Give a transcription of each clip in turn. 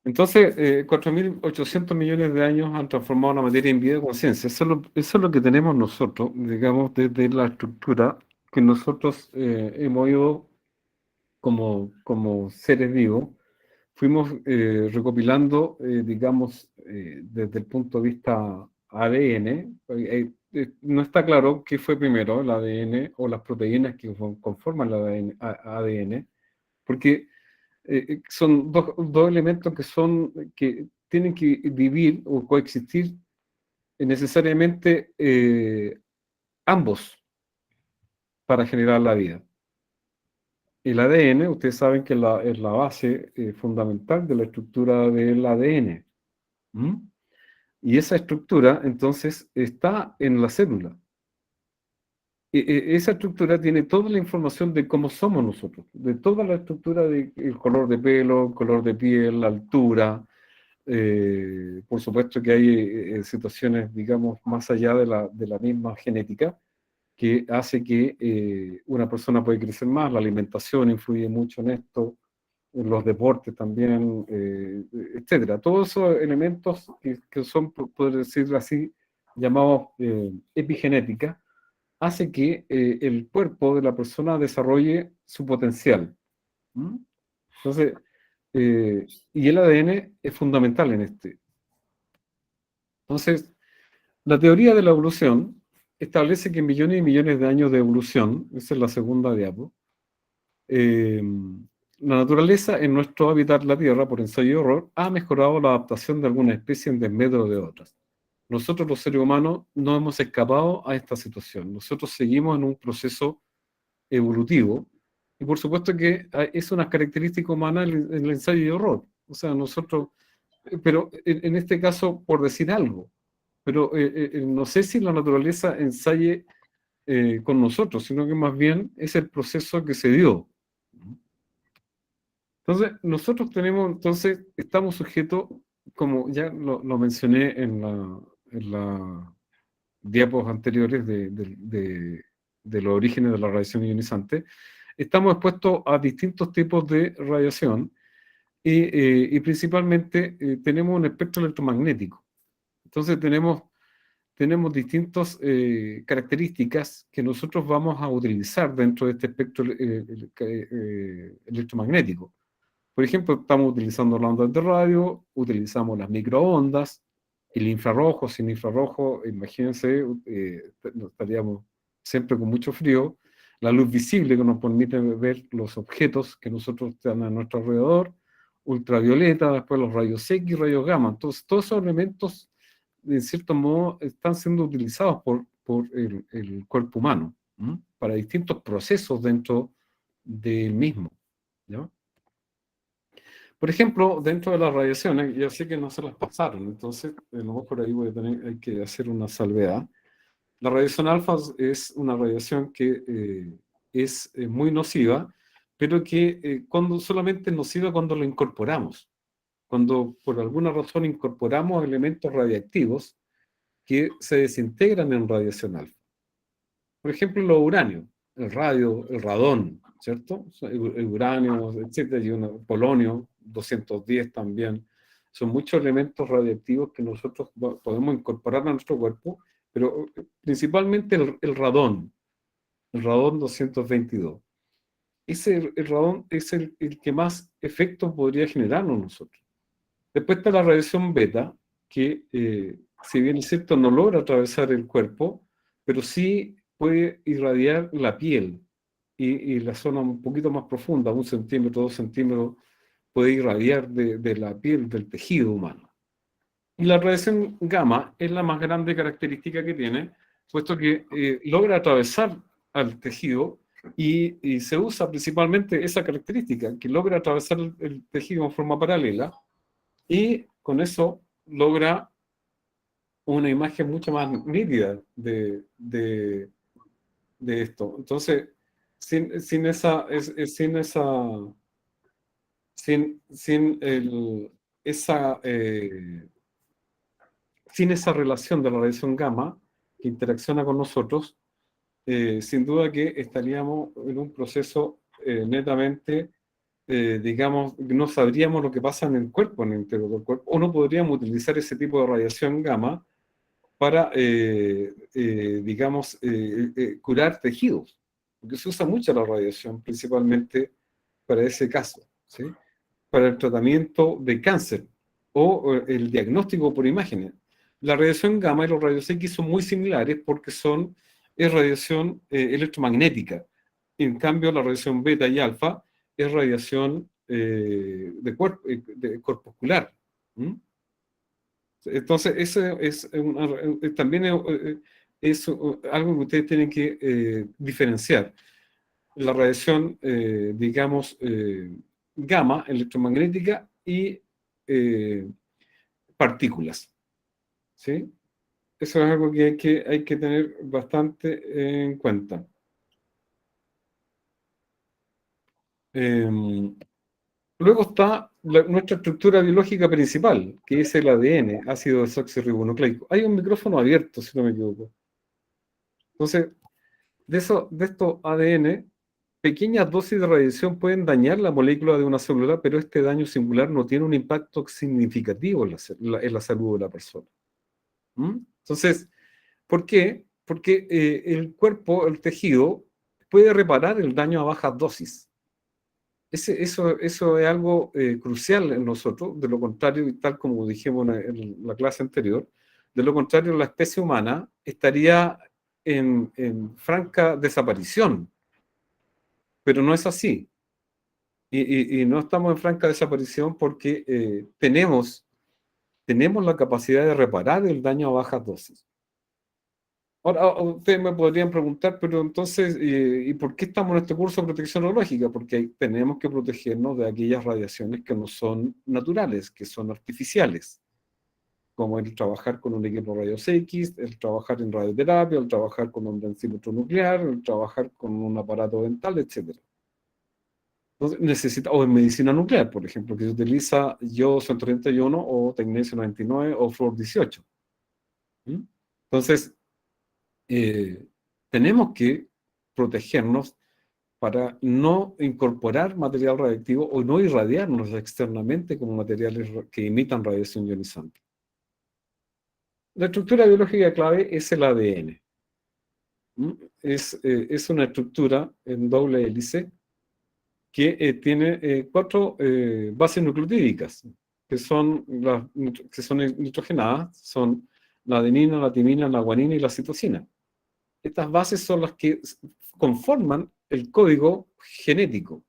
Entonces, 4.800 millones de años han transformado la materia en vida y conciencia. Eso es lo que tenemos nosotros, digamos, desde la estructura que nosotros hemos ido como seres vivos, fuimos recopilando, digamos, desde el punto de vista ADN. No está claro qué fue primero, el ADN o las proteínas que conforman el ADN, porque son dos elementos que tienen que vivir o coexistir necesariamente ambos para generar la vida. El ADN, ustedes saben que es la base fundamental de la estructura del ADN. ¿Mm? Y esa estructura, entonces, está en la célula. Esa estructura tiene toda la información de cómo somos nosotros, de toda la estructura del color de pelo, color de piel, la altura. Por supuesto que hay situaciones, digamos, más allá de la misma genética, que hace que una persona puede crecer más. La alimentación influye mucho en esto, en los deportes también, etcétera. Todos esos elementos que son, por decirlo así, llamados epigenética, hace que el cuerpo de la persona desarrolle su potencial. ¿Mm? Entonces, y el ADN es fundamental en este. Entonces, la teoría de la evolución establece que en millones y millones de años de evolución, esa es la segunda diapo, eh, la naturaleza en nuestro hábitat, la Tierra, por ensayo y error, ha mejorado la adaptación de algunas especies en desmedro de otras. Nosotros los seres humanos no hemos escapado a esta situación. Nosotros seguimos en un proceso evolutivo y por supuesto que es una característica humana el ensayo y error. O sea, nosotros, pero en este caso, por decir algo, pero no sé si la naturaleza ensaye con nosotros, sino que más bien es el proceso que se dio. Entonces, nosotros tenemos, entonces, estamos sujetos, como ya lo mencioné en la diapos anteriores de los orígenes de la radiación ionizante, estamos expuestos a distintos tipos de radiación y principalmente tenemos un espectro electromagnético. Entonces tenemos distintas características que nosotros vamos a utilizar dentro de este espectro electromagnético. Por ejemplo, estamos utilizando las ondas de radio, utilizamos las microondas, el infrarrojo, sin infrarrojo, imagínense, estaríamos siempre con mucho frío. La luz visible que nos permite ver los objetos que nosotros tenemos a nuestro alrededor, ultravioleta, después los rayos X, rayos gamma. Entonces, todos esos elementos, de cierto modo, están siendo utilizados por el cuerpo humano, ¿m? Para distintos procesos dentro del mismo, ¿ya? Por ejemplo, dentro de las radiaciones, ya sé que no se las pasaron, entonces a lo mejor ahí hay que hacer una salvedad. La radiación alfa es una radiación que es muy nociva, pero que solamente es nociva cuando lo incorporamos. Cuando por alguna razón incorporamos elementos radiactivos que se desintegran en radiación alfa. Por ejemplo, los uranios, el radio, el radón, ¿cierto? El uranio, etcétera, y polonio, 210 también. Son muchos elementos radiactivos que nosotros podemos incorporar a nuestro cuerpo, pero principalmente el radón 222. El radón es el que más efectos podría generarnos nosotros. Después está la radiación beta, que si bien es cierto no logra atravesar el cuerpo, pero sí puede irradiar la piel y la zona un poquito más profunda, 1 centímetro, 2 centímetros, puede irradiar de la piel, del tejido humano. Y la radiación gamma es la más grande característica que tiene, puesto que logra atravesar al tejido y se usa principalmente esa característica, que logra atravesar el tejido en forma paralela y con eso logra una imagen mucho más nítida de esto. Entonces, sin esa, sin esa, sin esa, sin esa relación de la radiación gamma que interacciona con nosotros, sin duda que estaríamos en un proceso netamente digamos, no sabríamos lo que pasa en el cuerpo, en el interior del cuerpo, o no podríamos utilizar ese tipo de radiación gamma para, digamos, curar tejidos, porque se usa mucho la radiación, principalmente para ese caso, ¿sí? Para el tratamiento de cáncer o el diagnóstico por imágenes. La radiación gamma y los rayos X son muy similares porque es radiación electromagnética. En cambio, la radiación beta y alfa es radiación de corpuscular. ¿Mm? Entonces, eso es también es algo que ustedes tienen que diferenciar. La radiación, digamos, gamma electromagnética y eh, partículas, ¿sí? Eso es algo que hay que tener bastante en cuenta. Eh, Luego está nuestra estructura biológica principal, que es el ADN, ácido desoxirribonucleico. Hay un micrófono abierto, si no me equivoco. Entonces, de estos ADN, pequeñas dosis de radiación pueden dañar la molécula de una célula, pero este daño singular no tiene un impacto significativo en en la salud de la persona. ¿Mm? Entonces, ¿por qué? Porque el cuerpo, el tejido, puede reparar el daño a bajas dosis. Eso es algo crucial en nosotros, de lo contrario, y tal como dijimos en la clase anterior, de lo contrario, la especie humana estaría en franca desaparición, pero no es así. Y no estamos en franca desaparición porque tenemos la capacidad de reparar el daño a bajas dosis. Ahora, ustedes me podrían preguntar, pero entonces, ¿y por qué estamos en este curso de protección biológica? Porque tenemos que protegernos de aquellas radiaciones que no son naturales, que son artificiales, como el trabajar con un equipo de rayos X, el trabajar en radioterapia, el trabajar con un densímetro nuclear, el trabajar con un aparato dental, etcétera. Entonces, o en medicina nuclear, por ejemplo, que se utiliza yodo 131 o tecnecio 99 o flúor 18. ¿Mm? Entonces, eh, tenemos que protegernos para no incorporar material radiactivo o no irradiarnos externamente con materiales que imitan radiación ionizante. La estructura biológica clave es el ADN. ¿Mm? Es una estructura en doble hélice que tiene cuatro bases nucleotídicas, que son nitrogenadas, son la adenina, la timina, la guanina y la citosina. Estas bases son las que conforman el código genético.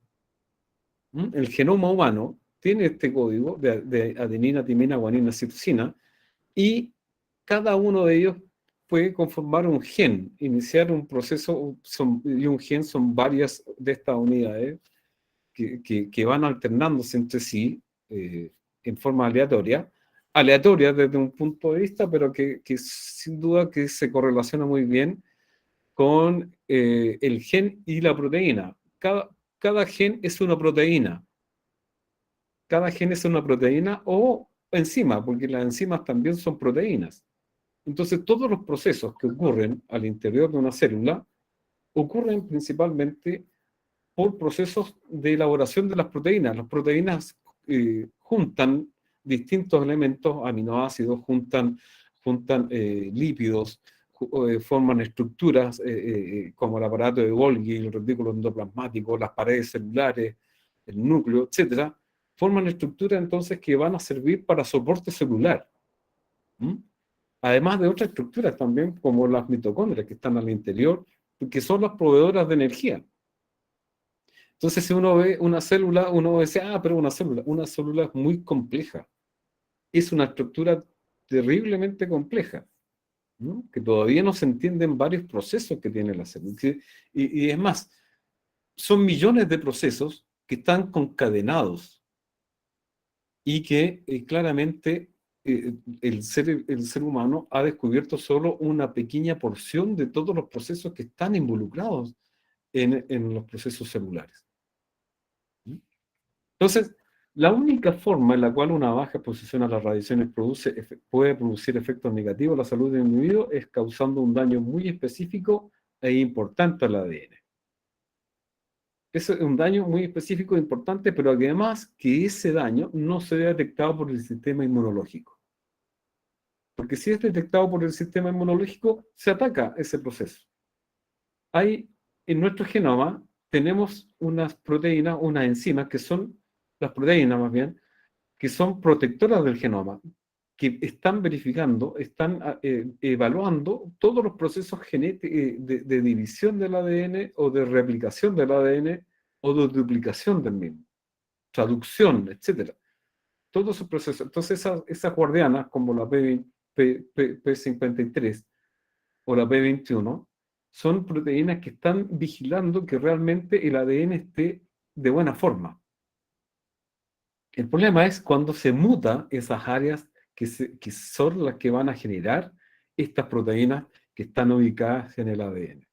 ¿Mm? El genoma humano tiene este código de adenina, timina, guanina, citosina, y cada uno de ellos puede conformar un gen, iniciar un proceso, y un gen son varias de estas unidades que van alternándose entre sí en forma aleatoria desde un punto de vista, pero que sin duda que se correlaciona muy bien con el gen y la proteína. Cada gen es una proteína. Cada gen es una proteína o enzima, porque las enzimas también son proteínas. Entonces, todos los procesos que ocurren al interior de una célula ocurren principalmente por procesos de elaboración de las proteínas. Las proteínas juntan distintos elementos, aminoácidos, juntan lípidos, forman estructuras como el aparato de Golgi, el retículo endoplasmático, las paredes celulares, el núcleo, etcétera, forman estructuras entonces que van a servir para soporte celular. ¿Mm? Además de otras estructuras también, como las mitocondrias que están al interior, que son las proveedoras de energía. Entonces, si uno ve una célula, uno dice, pero una célula es muy compleja. Es una estructura terriblemente compleja, ¿no? Que todavía no se entienden varios procesos que tiene la célula. Y es más, son millones de procesos que están concadenados y que claramente el ser humano ha descubierto solo una pequeña porción de todos los procesos que están involucrados en los procesos celulares. Entonces, la única forma en la cual una baja exposición a las radiaciones puede producir efectos negativos a la salud del individuo es causando un daño muy específico e importante al ADN. Eso es un daño muy específico e importante, pero además que ese daño no se ve detectado por el sistema inmunológico. Porque si es detectado por el sistema inmunológico, se ataca ese proceso. Hay en nuestro genoma, tenemos unas proteínas, unas enzimas, que son las proteínas más bien, que son protectoras del genoma, que están verificando, están evaluando todos los procesos de división del ADN o de replicación del ADN o de duplicación del mismo, traducción, etcétera. Todos esos procesos. Entonces, esas guardianas, como la P53 o la P21, son proteínas que están vigilando que realmente el ADN esté de buena forma. El problema es cuando se muta esas áreas que son las que van a generar estas proteínas que están ubicadas en el ADN.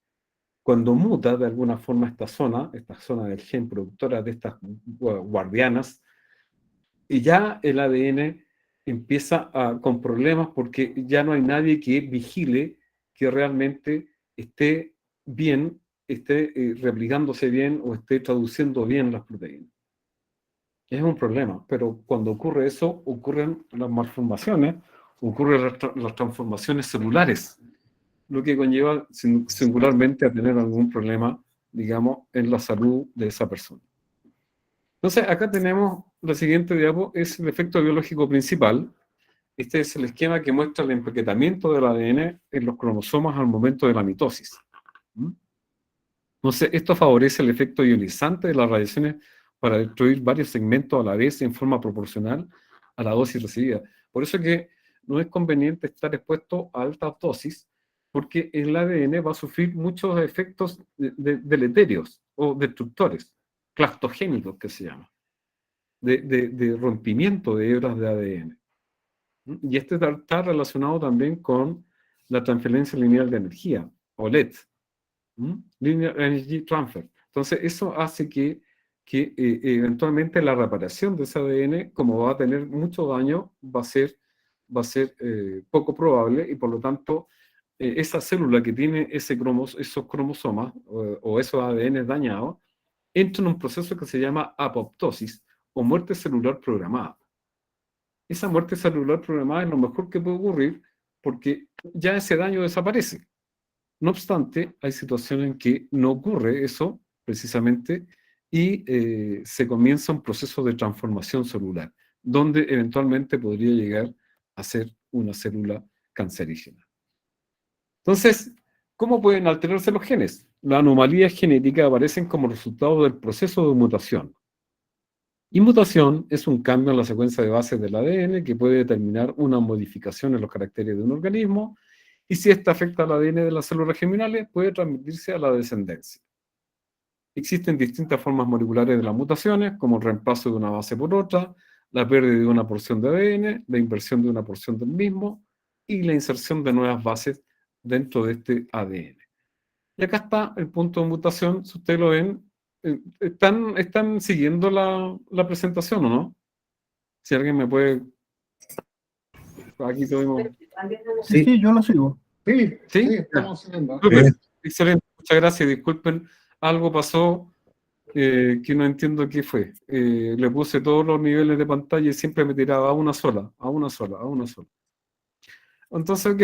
Cuando muta de alguna forma esta zona del gen productora de estas guardianas, y ya el ADN empieza con problemas porque ya no hay nadie que vigile que realmente esté bien, esté replicándose bien o esté traduciendo bien las proteínas. Es un problema, pero cuando ocurre eso, ocurren las malformaciones, ocurren las transformaciones celulares, lo que conlleva singularmente a tener algún problema, digamos, en la salud de esa persona. Entonces, acá tenemos la siguiente diapo, es el efecto biológico principal. Este es el esquema que muestra el empaquetamiento del ADN en los cromosomas al momento de la mitosis. Entonces, esto favorece el efecto ionizante de las radiaciones para destruir varios segmentos a la vez en forma proporcional a la dosis recibida. Por eso es que no es conveniente estar expuesto a altas dosis, porque el ADN va a sufrir muchos efectos deleterios o destructores, clastogénicos que se llama, de rompimiento de hebras de ADN. Y este está relacionado también con la transferencia lineal de energía, o LED, Linear Energy Transfer. Entonces, eso hace que eventualmente la reparación de ese ADN, como va a tener mucho daño, va a ser poco probable, y por lo tanto, esa célula que tiene esos cromosomas o esos ADN dañados, entra en un proceso que se llama apoptosis o muerte celular programada. Esa muerte celular programada es lo mejor que puede ocurrir porque ya ese daño desaparece. No obstante, hay situaciones en que no ocurre eso precisamente y se comienza un proceso de transformación celular, donde eventualmente podría llegar a ser una célula cancerígena. Entonces, ¿cómo pueden alterarse los genes? Las anomalías genéticas aparecen como resultado del proceso de mutación. Y mutación es un cambio en la secuencia de bases del ADN que puede determinar una modificación en los caracteres de un organismo, y si esta afecta al ADN de las células germinales, puede transmitirse a la descendencia. Existen distintas formas moleculares de las mutaciones, como el reemplazo de una base por otra, la pérdida de una porción de ADN, la inversión de una porción del mismo y la inserción de nuevas bases dentro de este ADN. Y acá está el punto de mutación, si ustedes lo ven. ¿Están siguiendo la presentación o no? Si alguien me puede... Aquí tuvimos... Sí, sí, yo lo sigo. Sí, ¿sí? Sí, estamos siguiendo. Súper, excelente, muchas gracias. Disculpen, algo pasó que no entiendo qué fue. Le puse todos los niveles de pantalla y siempre me tiraba a una sola, a una sola, a una sola. Entonces, ok.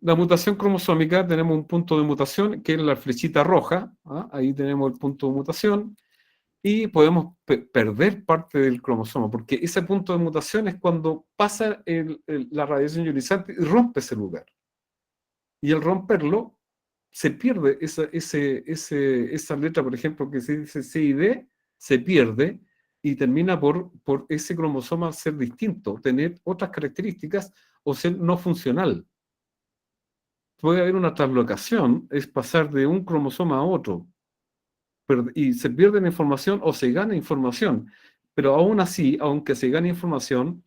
La mutación cromosómica, tenemos un punto de mutación que es la flechita roja. Ahí tenemos el punto de mutación. Y podemos perder parte del cromosoma, porque ese punto de mutación es cuando pasa la radiación ionizante y rompe ese lugar. Y al romperlo, se pierde esa letra, por ejemplo, que se dice C y D, se pierde y termina por ese cromosoma ser distinto, tener otras características o ser no funcional. Puede haber una translocación, es pasar de un cromosoma a otro, y se pierde la información o se gana información, pero aún así, aunque se gane información,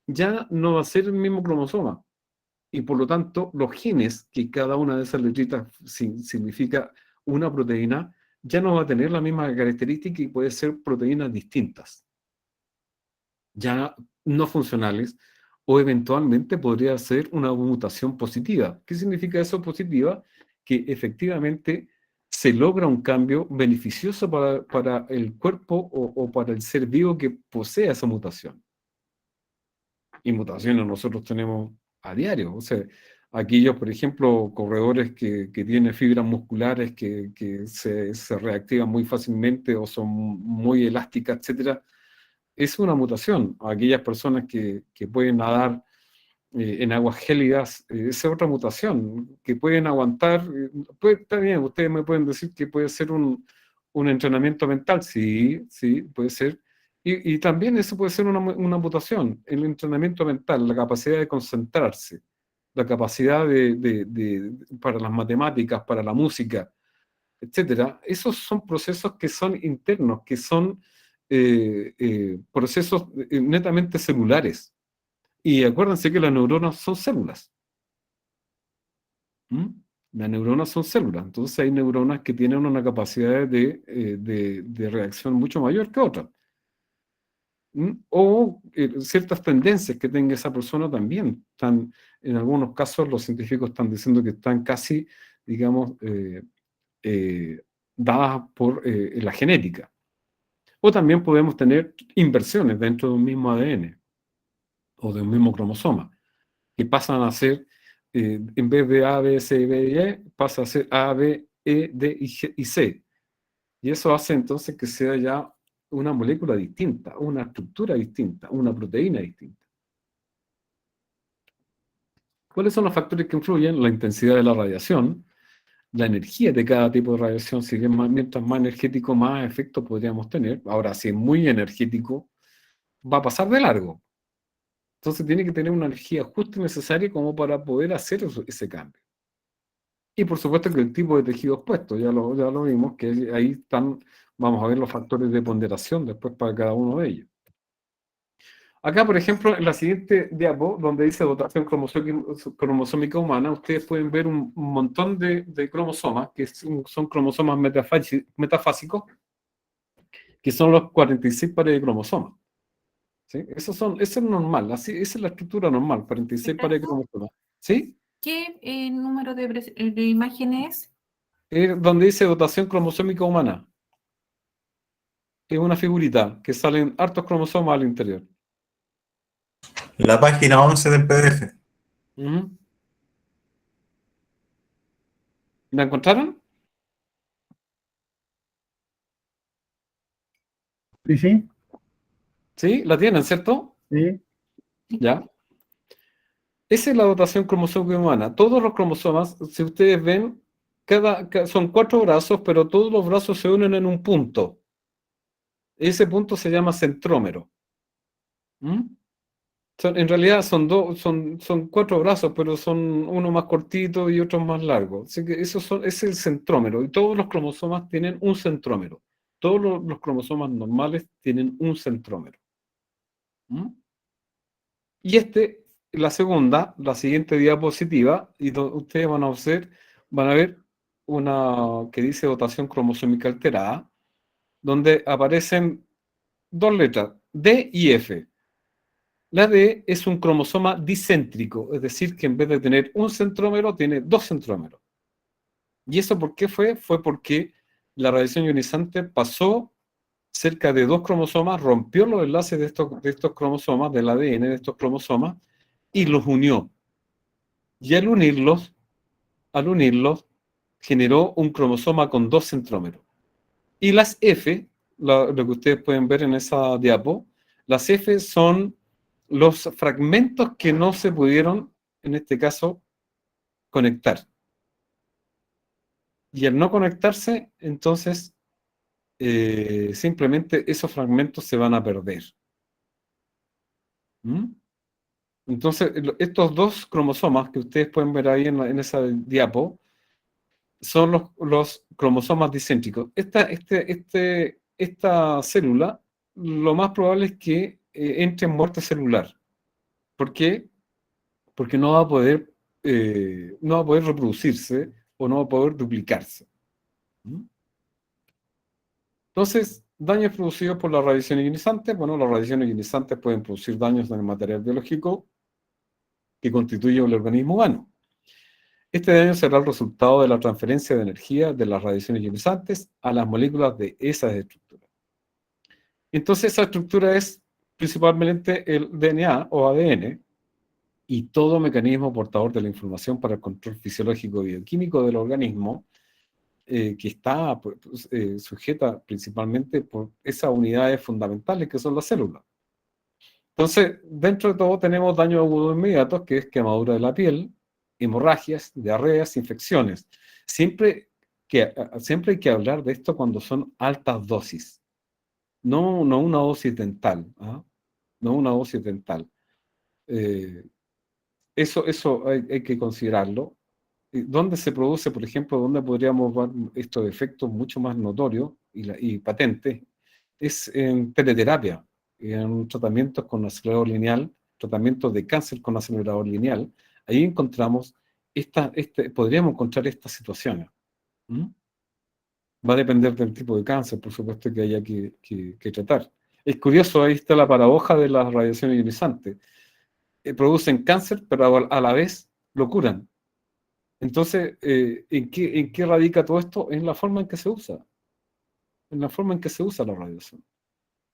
ya no va a ser el mismo cromosoma. Y por lo tanto, los genes, que cada una de esas letritas significa una proteína, ya no va a tener la misma característica y puede ser proteínas distintas, ya no funcionales, o eventualmente podría ser una mutación positiva. ¿Qué significa eso positiva? Que efectivamente se logra un cambio beneficioso para el cuerpo o para el ser vivo que posee esa mutación. Y mutaciones nosotros tenemos a diario. O sea, aquellos, por ejemplo, corredores que tienen fibras musculares que se reactivan muy fácilmente o son muy elásticas, etcétera, es una mutación. Aquellas personas que pueden nadar en aguas gélidas, esa es otra mutación, que pueden aguantar, está bien, ustedes me pueden decir que puede ser un entrenamiento mental, sí, sí, puede ser, y también eso puede ser una mutación, el entrenamiento mental, la capacidad de concentrarse, la capacidad para las matemáticas, para la música, etcétera, esos son procesos que son internos, que son procesos netamente celulares. Y acuérdense que las neuronas son células. ¿Mm? Las neuronas son células. Entonces hay neuronas que tienen una capacidad de reacción mucho mayor que otras. ¿Mm? O ciertas tendencias que tenga esa persona también. Están, en algunos casos los científicos están diciendo que están casi, digamos, eh, dadas por la genética. O también podemos tener inversiones dentro de un mismo ADN o de un mismo cromosoma, que pasan a ser, en vez de A, B, C, B y E, pasa a ser A, B, E, D y C. Y eso hace entonces que sea ya una molécula distinta, una estructura distinta, una proteína distinta. ¿Cuáles son los factores que influyen? La intensidad de la radiación, la energía de cada tipo de radiación, si bien mientras más energético, más efecto podríamos tener. Ahora, si es muy energético, va a pasar de largo. Entonces tiene que tener una energía justa y necesaria como para poder hacer ese cambio. Y por supuesto que el tipo de tejido expuesto, ya lo vimos, que ahí están, vamos a ver los factores de ponderación después para cada uno de ellos. Acá, por ejemplo, en la siguiente diapo, donde dice dotación cromosómica humana, ustedes pueden ver un montón de cromosomas, que son cromosomas metafásicos, que son los 46 pares de cromosomas. ¿Sí? Eso es normal, así, esa es la estructura normal, 46 pares de cromosomas. ¿Sí? ¿Qué número de imágenes? Donde dice dotación cromosómica humana. Es una figurita que salen hartos cromosomas al interior. La página 11 del PDF. Ujú. ¿La encontraron? Sí, sí, Sí, la tienen, ¿cierto? sí. Ya. Esa es la dotación cromosómica humana. Todos los cromosomas, si ustedes ven, son 4 brazos, pero todos los brazos se unen en un punto. Ese punto se llama centrómero. ¿Mm? En realidad son 4 brazos, pero son uno más cortito y otro más largo. Así que ese es el centrómero. Y todos los cromosomas tienen un centrómero. Todos los cromosomas normales tienen un centrómero. ¿Mm? Y la siguiente diapositiva, y ustedes van a ver una que dice dotación cromosómica alterada, donde aparecen 2 letras, D y F. La D es un cromosoma dicéntrico, es decir, que en vez de tener un centrómero, tiene 2 centrómeros. ¿Y eso por qué fue? Fue porque la radiación ionizante pasó cerca de 2 cromosomas, rompió los enlaces de estos cromosomas, del ADN de estos cromosomas, y los unió. Y al unirlos, generó un cromosoma con 2 centrómeros. Y las F, lo que ustedes pueden ver en esa diapo, las F son los fragmentos que no se pudieron, en este caso, conectar. Y al no conectarse, entonces, simplemente esos fragmentos se van a perder. ¿Mm? Entonces, estos 2 cromosomas que ustedes pueden ver ahí en esa diapo, son los cromosomas dicéntricos. Esta célula, lo más probable es que entre en muerte celular. ¿Por qué? Porque no va a poder reproducirse o no va a poder duplicarse. ¿Mm? Entonces, daños producidos por la radiación ionizante. Bueno, las radiaciones ionizantes pueden producir daños en el material biológico que constituye el organismo humano. Este daño será el resultado de la transferencia de energía de las radiaciones ionizantes a las moléculas de esas estructuras. Entonces, esa estructura es principalmente el DNA o ADN y todo mecanismo portador de la información para el control fisiológico y bioquímico del organismo, que está sujeta principalmente por esas unidades fundamentales que son las células. Entonces, dentro de todo tenemos daños agudos inmediatos, que es quemadura de la piel, hemorragias, diarreas, infecciones. Siempre hay que hablar de esto cuando son altas dosis, no una dosis dental, ¿ah? No una dosis dental. Eh, eso hay que considerarlo. ¿Dónde se produce, por ejemplo, dónde podríamos ver estos efectos mucho más notorios y patentes? Es en teleterapia, en tratamientos con acelerador lineal, tratamientos de cáncer con acelerador lineal. Ahí encontramos, podríamos encontrar estas situaciones. ¿Mm? Va a depender del tipo de cáncer, por supuesto, que haya que tratar. Es curioso, ahí está la paradoja de las radiaciones ionizantes. Producen cáncer, pero a la vez lo curan. Entonces, ¿en qué radica todo esto? En la forma en que se usa. En la forma en que se usa la radiación.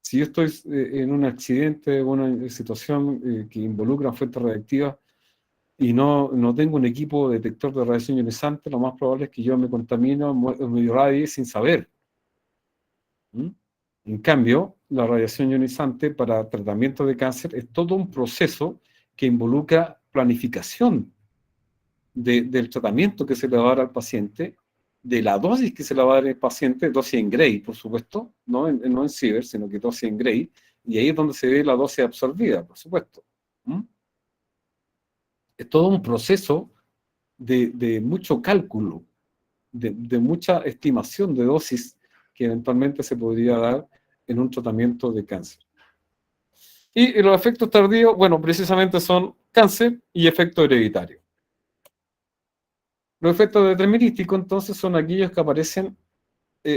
Si yo estoy en un accidente o una situación que involucra fuentes radiactivas y no tengo un equipo detector de radiación ionizante, lo más probable es que yo me contamine, me irradie sin saber. ¿Mm? En cambio, la radiación ionizante para tratamiento de cáncer es todo un proceso que involucra planificación del tratamiento que se le va a dar al paciente, de la dosis que se le va a dar al paciente, dosis en Gray, por supuesto, no en Siever, sino que dosis en Gray, y ahí es donde se ve la dosis absorbida, por supuesto. ¿Mm? Es todo un proceso de mucho cálculo, de mucha estimación de dosis que eventualmente se podría dar en un tratamiento de cáncer. Y los efectos tardíos, bueno, precisamente son cáncer y efecto hereditario. Los efectos determinísticos, entonces, son aquellos que aparecen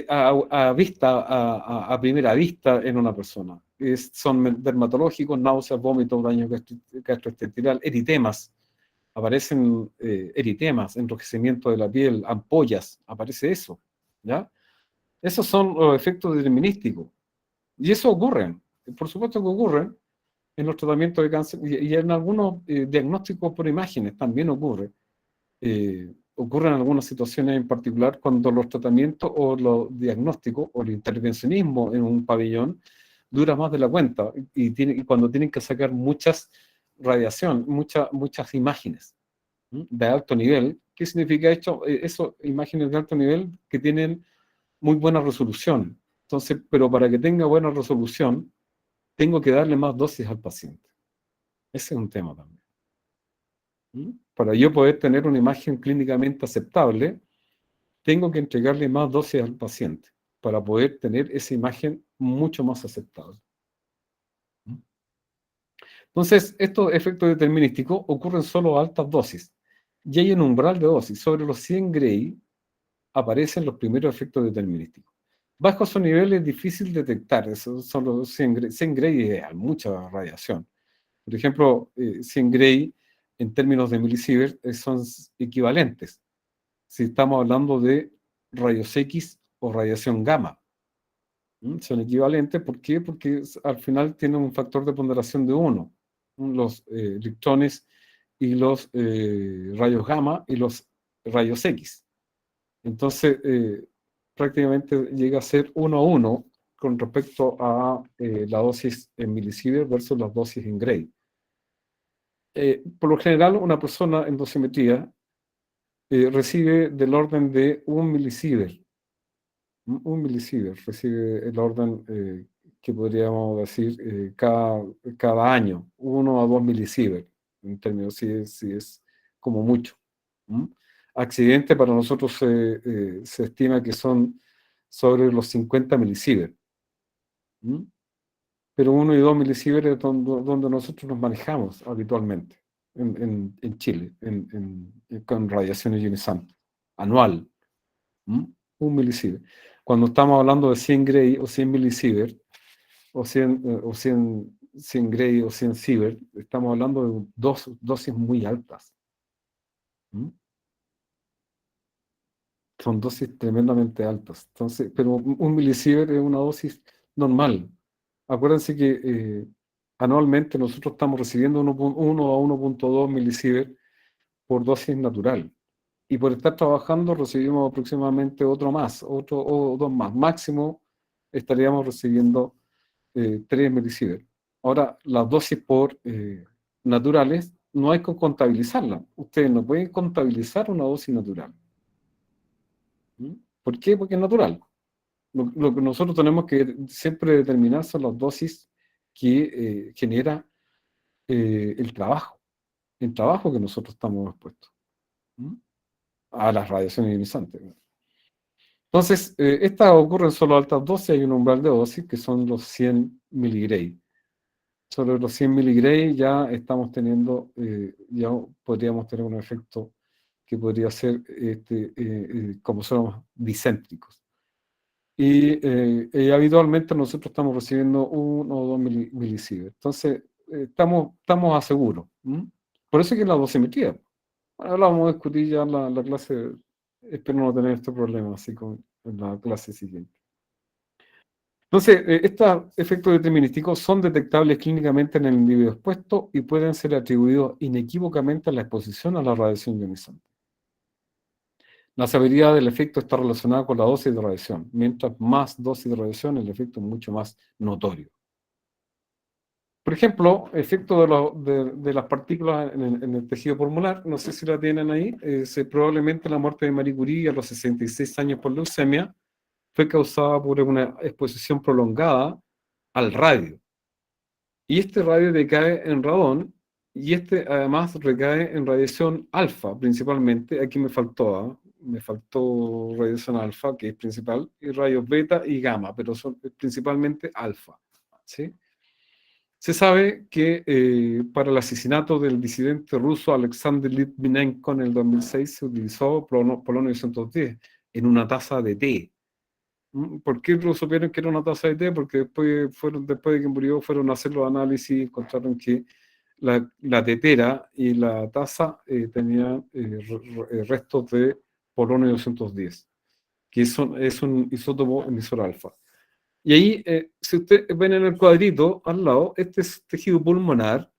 a primera vista en una persona. Son dermatológicos, náuseas, vómitos, daño gastrointestinal, eritemas. Aparecen eritemas, enrojecimiento de la piel, ampollas, aparece eso, ¿ya? Esos son los efectos determinísticos. Y eso ocurre, por supuesto que ocurren en los tratamientos de cáncer y en algunos diagnósticos por imágenes también ocurre. Ocurren algunas situaciones en particular cuando los tratamientos o los diagnósticos o el intervencionismo en un pabellón dura más de la cuenta y cuando tienen que sacar muchas radiación, muchas imágenes de alto nivel. ¿Qué significa esto? Eso, imágenes de alto nivel que tienen muy buena resolución. Entonces, pero para que tenga buena resolución, tengo que darle más dosis al paciente. Ese es un tema también. Para yo poder tener una imagen clínicamente aceptable, tengo que entregarle más dosis al paciente para poder tener esa imagen mucho más aceptable. Entonces, estos efectos determinísticos ocurren solo a altas dosis. Y hay un umbral de dosis. Sobre los 100 Gray aparecen los primeros efectos determinísticos. Bajo esos niveles es difícil detectar. Esos son los 100 Gray. 100 Gray es mucha radiación. Por ejemplo, 100 Gray en términos de milisievert son equivalentes. Si estamos hablando de rayos X o radiación gamma. Son equivalentes, ¿por qué? Porque al final tienen un factor de ponderación de 1. Los electrones y los rayos gamma y los rayos X. Entonces, prácticamente llega a ser 1 a 1 con respecto a la dosis en milisievert versus las dosis en Gray. Por lo general, una persona en dosimetría recibe del orden de 1 milisievert. 1 milisievert recibe el orden que podríamos decir cada año, 1 a 2 milisievert, en términos si es como mucho. Accidente para nosotros se estima que son sobre los 50 milisievert. Pero 1 y 2 milisievert es donde nosotros nos manejamos habitualmente en Chile, con radiación ionizante, anual. 1 milisievert. Cuando estamos hablando de 100 Gray o 100 milisievert, o 100 Gray o 100 sievert, estamos hablando de dosis muy altas. son dosis tremendamente altas. Entonces, pero un milisievert es una dosis normal. Acuérdense que anualmente nosotros estamos recibiendo 1 a 1.2 milisievert por dosis natural. Y por estar trabajando recibimos aproximadamente otro o dos más. Máximo estaríamos recibiendo 3 milisievert. Ahora, las dosis por naturales no hay que contabilizarlas. Ustedes no pueden contabilizar una dosis natural. ¿Mm? ¿Por qué? Porque es natural. Lo que nosotros tenemos que siempre determinar son las dosis que genera el trabajo que nosotros estamos expuestos, ¿Mm? A las radiaciones ionizantes. Entonces, estas ocurren solo a altas dosis, hay un umbral de dosis que son los 100 miligray. Sobre los 100 miligray ya estamos teniendo, ya podríamos tener un efecto que podría ser, como somos bicéntricos. Y habitualmente nosotros estamos recibiendo 1 o 2 milisievert. Entonces, estamos a seguro. ¿Mm? Por eso es que la dosimetría. Ahora la vamos a discutir ya en la clase. Espero no tener este problema así en la clase siguiente. Entonces, estos efectos determinísticos son detectables clínicamente en el individuo expuesto y pueden ser atribuidos inequívocamente a la exposición a la radiación ionizante. La severidad del efecto está relacionada con la dosis de radiación. Mientras más dosis de radiación, el efecto es mucho más notorio. Por ejemplo, efecto de las partículas en el tejido pulmonar, no sé si la tienen ahí, probablemente la muerte de Marie Curie a los 66 años por leucemia fue causada por una exposición prolongada al radio. Y este radio decae en radón, y este además recae en radiación alfa, principalmente. Aquí me faltó radiación alfa, que es principal, y rayos beta y gamma, pero son principalmente alfa, ¿sí? Se sabe que para el asesinato del disidente ruso Alexander Litvinenko en el 2006 se utilizó polonio 210 en una taza de té. ¿Por qué lo supieron que era una taza de té? Porque después de que murió fueron a hacer los análisis y encontraron que la tetera y la taza tenían restos de polonio 210, que es un isótopo emisor alfa. Y ahí, si ustedes ven en el cuadrito al lado, este es tejido pulmonar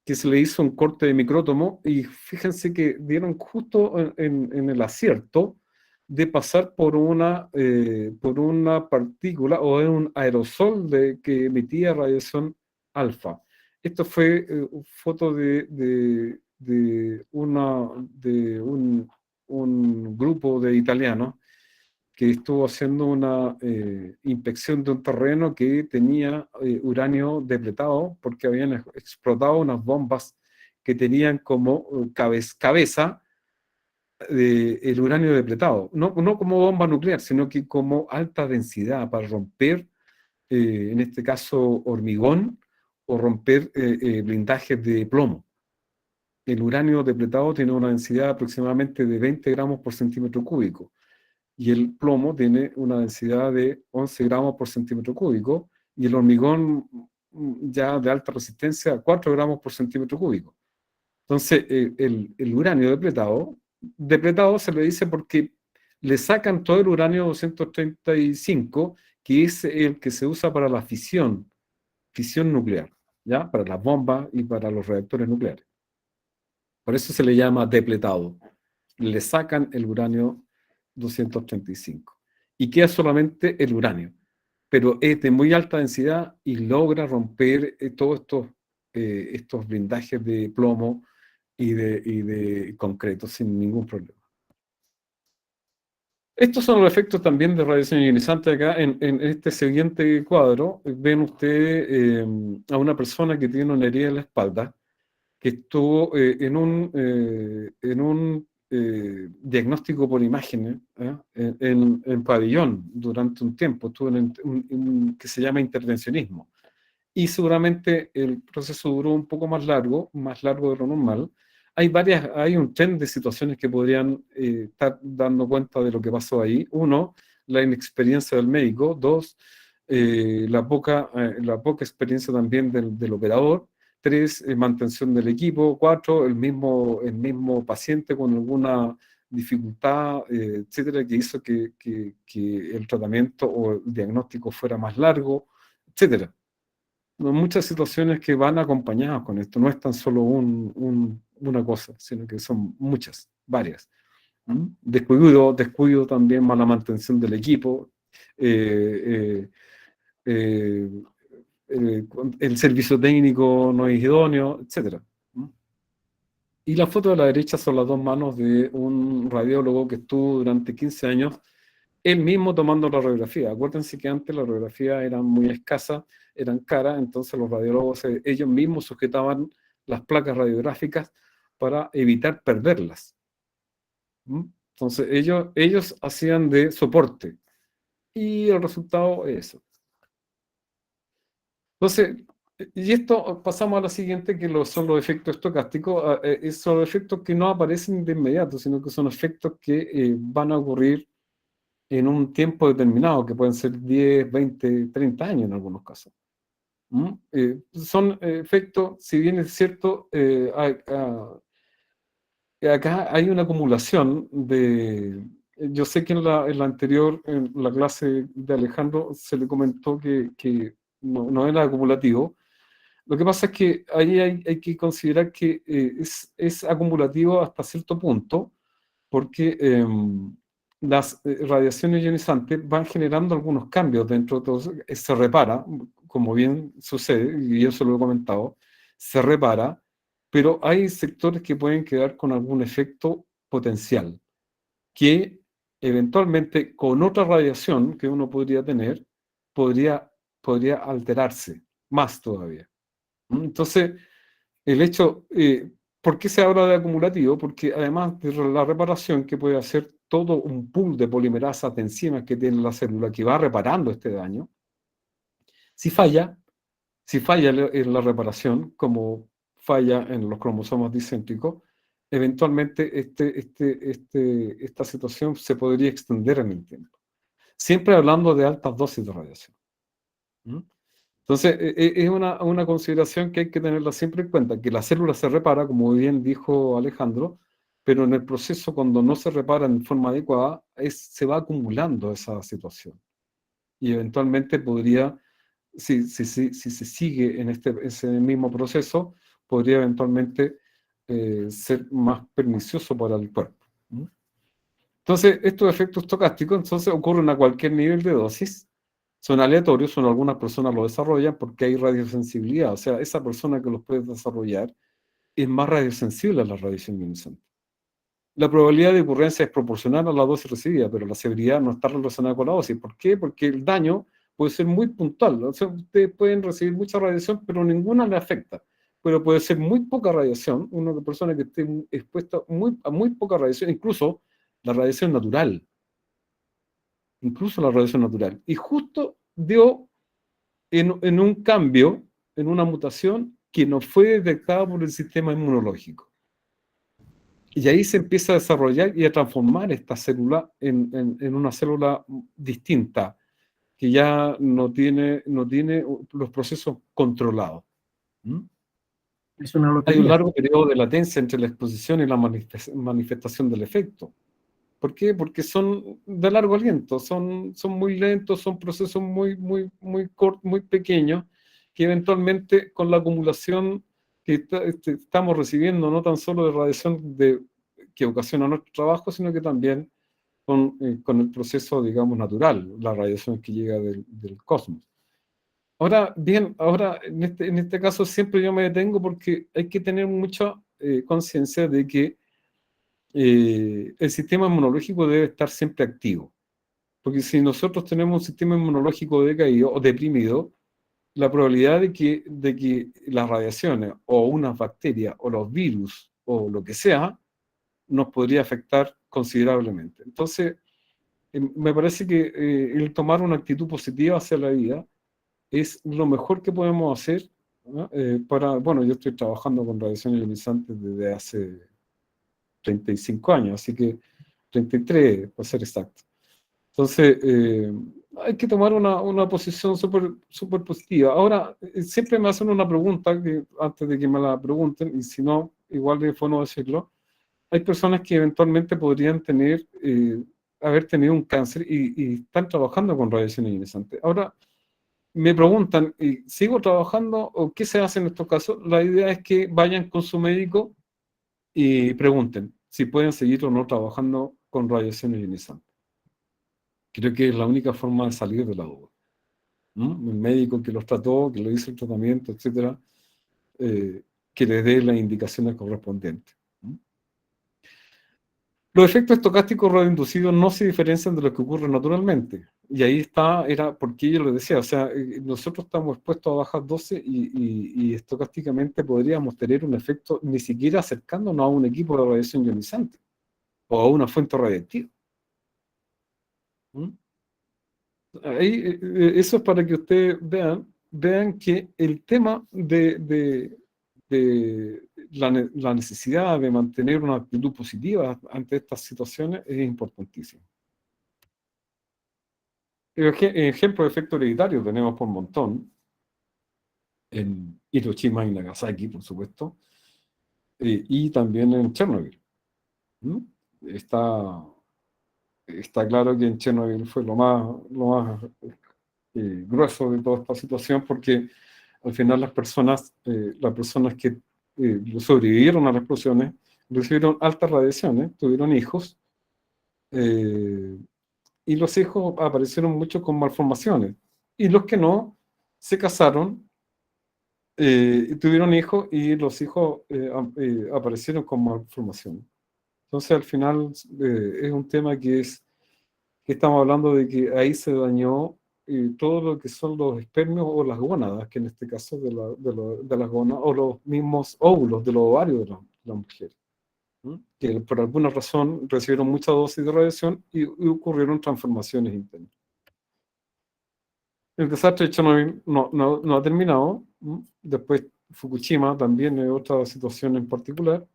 que se le hizo un corte de micrótomo, y fíjense que dieron justo en el acierto de pasar por una partícula o en un aerosol que emitía radiación alfa. Esto fue foto de un grupo de italianos que estuvo haciendo una inspección de un terreno que tenía uranio depletado, porque habían explotado unas bombas que tenían como cabeza el uranio depletado. No como bomba nuclear, sino que como alta densidad para romper, en este caso, hormigón, o romper blindajes de plomo. El uranio depletado tiene una densidad aproximadamente de 20 gramos por centímetro cúbico. Y el plomo tiene una densidad de 11 gramos por centímetro cúbico, y el hormigón ya de alta resistencia 4 gramos por centímetro cúbico. Entonces, el uranio depletado se le dice porque le sacan todo el uranio 235, que es el que se usa para la fisión nuclear, ¿ya? Para las bombas y para los reactores nucleares. Por eso se le llama depletado. Le sacan el uranio 235 y queda solamente el uranio, pero es de muy alta densidad y logra romper todos estos blindajes de plomo y de concreto sin ningún problema. Estos son los efectos también de radiación ionizante. Acá en este siguiente cuadro ven ustedes a una persona que tiene una herida en la espalda, que estuvo en un diagnóstico por imágenes en pabellón durante un tiempo. Estuvo en que se llama intervencionismo. Y seguramente el proceso duró un poco más largo de lo normal. Hay un tren de situaciones que podrían estar dando cuenta de lo que pasó ahí. Uno, la inexperiencia del médico. Dos, la poca experiencia también del operador. Tres, mantención del equipo. Cuatro, el mismo paciente con alguna dificultad, etcétera, que hizo que el tratamiento o el diagnóstico fuera más largo, etcétera. No, muchas situaciones que van acompañadas con esto, no es tan solo una cosa, sino que son muchas, varias. Descuido también, mala mantención del equipo, eh, eh, el servicio técnico no es idóneo, etc. Y la foto de la derecha son las dos manos de un radiólogo que estuvo durante 15 años, él mismo tomando la radiografía. Acuérdense que antes la radiografía era muy escasa, eran caras, entonces los radiólogos ellos mismos sujetaban las placas radiográficas para evitar perderlas. Entonces ellos hacían de soporte y el resultado es eso. Entonces, y esto pasamos a la siguiente, que son los efectos estocásticos. Son efectos que no aparecen de inmediato, sino que son efectos que van a ocurrir en un tiempo determinado, que pueden ser 10, 20, 30 años en algunos casos. Son efectos, si bien es cierto, acá hay una acumulación de... Yo sé que en la anterior, en la clase de Alejandro, se le comentó que no era acumulativo. Lo que pasa es que ahí hay que considerar que es acumulativo hasta cierto punto, porque las radiaciones ionizantes van generando algunos cambios dentro de todo. Se repara, como bien sucede, y yo se lo he comentado, se repara, pero hay sectores que pueden quedar con algún efecto potencial, que eventualmente con otra radiación que uno podría tener, podría alterarse más todavía. Entonces, el hecho, ¿por qué se habla de acumulativo? Porque además de la reparación que puede hacer todo un pool de polimerasas de enzimas que tiene la célula que va reparando este daño, si falla en la reparación, como falla en los cromosomas discéntricos, eventualmente esta situación se podría extender en el tiempo. Siempre hablando de altas dosis de radiación. Entonces, es una consideración que hay que tenerla siempre en cuenta, que la célula se repara, como bien dijo Alejandro, pero en el proceso, cuando no se repara en forma adecuada, se va acumulando esa situación. Y eventualmente podría, si se sigue en ese mismo proceso, podría eventualmente ser más pernicioso para el cuerpo. Entonces, estos efectos estocásticos entonces ocurren a cualquier nivel de dosis. Son aleatorios, algunas personas lo desarrollan porque hay radiosensibilidad. O sea, esa persona que los puede desarrollar es más radiosensible a la radiación ionizante. La probabilidad de ocurrencia es proporcional a la dosis recibida, pero la severidad no está relacionada con la dosis. ¿Por qué? Porque el daño puede ser muy puntual. O sea, ustedes pueden recibir mucha radiación, pero ninguna le afecta. Pero puede ser muy poca radiación, una persona que esté expuesta a muy poca radiación, incluso la radiación natural. Y justo dio en un cambio, en una mutación que no fue detectada por el sistema inmunológico. Y ahí se empieza a desarrollar y a transformar esta célula en una célula distinta, que ya no tiene los procesos controlados. Es una Hay un lotería. largo periodo de latencia entre la exposición y la manifestación del efecto. ¿Por qué? Porque son de largo aliento, son muy lentos, son procesos muy pequeños, que eventualmente con la acumulación que estamos recibiendo, no tan solo de radiación que ocasiona nuestro trabajo, sino que también con el proceso, digamos, natural, la radiación que llega del cosmos. Ahora, bien, en este caso siempre yo me detengo porque hay que tener mucha conciencia de que el sistema inmunológico debe estar siempre activo. Porque si nosotros tenemos un sistema inmunológico decaído o deprimido, la probabilidad de que las radiaciones o unas bacterias o los virus o lo que sea nos podría afectar considerablemente. Entonces, me parece que el tomar una actitud positiva hacia la vida es lo mejor que podemos hacer, ¿no? Bueno, yo estoy trabajando con radiación ionizante desde hace 35 años, así que 33, para ser exacto. Entonces, hay que tomar una posición súper positiva. Ahora, siempre me hacen una pregunta, que antes de que me la pregunten, y si no, igual es bueno decirlo, hay personas que eventualmente podrían haber tenido un cáncer y están trabajando con radiación ionizante. Ahora, me preguntan, ¿sigo trabajando o qué se hace en estos casos? La idea es que vayan con su médico y pregunten si pueden seguir o no trabajando con radiación ionizante. Creo que es la única forma de salir de la duda. ¿Mm? El médico que los trató, que le hizo el tratamiento, etcétera, que les dé las indicaciones correspondientes. ¿Mm? Los efectos estocásticos radioinducidos no se diferencian de lo que ocurre naturalmente. Y ahí era porque yo les decía, o sea, nosotros estamos expuestos a bajas dosis y estocásticamente podríamos tener un efecto ni siquiera acercándonos a un equipo de radiación ionizante o a una fuente radiactiva. ¿Mm? Ahí, eso es para que ustedes vean que el tema de la necesidad de mantener una actitud positiva ante estas situaciones es importantísimo. Ejemplos de efecto hereditario tenemos por montón, en Hiroshima y Nagasaki, por supuesto, y también en Chernobyl. ¿Mm? Está claro que en Chernobyl fue lo más grueso de toda esta situación, porque al final las personas que sobrevivieron a las explosiones recibieron altas radiaciones, tuvieron hijos, y los hijos aparecieron muchos con malformaciones, y los que no se casaron, tuvieron hijos y los hijos aparecieron con malformaciones. Entonces al final es un tema que estamos hablando de que ahí se dañó todo lo que son los espermios o las gónadas, que en este caso de las gónadas, o los mismos óvulos de los ovarios de la mujer, ¿no? Que por alguna razón recibieron mucha dosis de radiación y ocurrieron transformaciones internas. El desastre de Chernobyl no ha terminado. Después Fukushima también es otra situación en particular.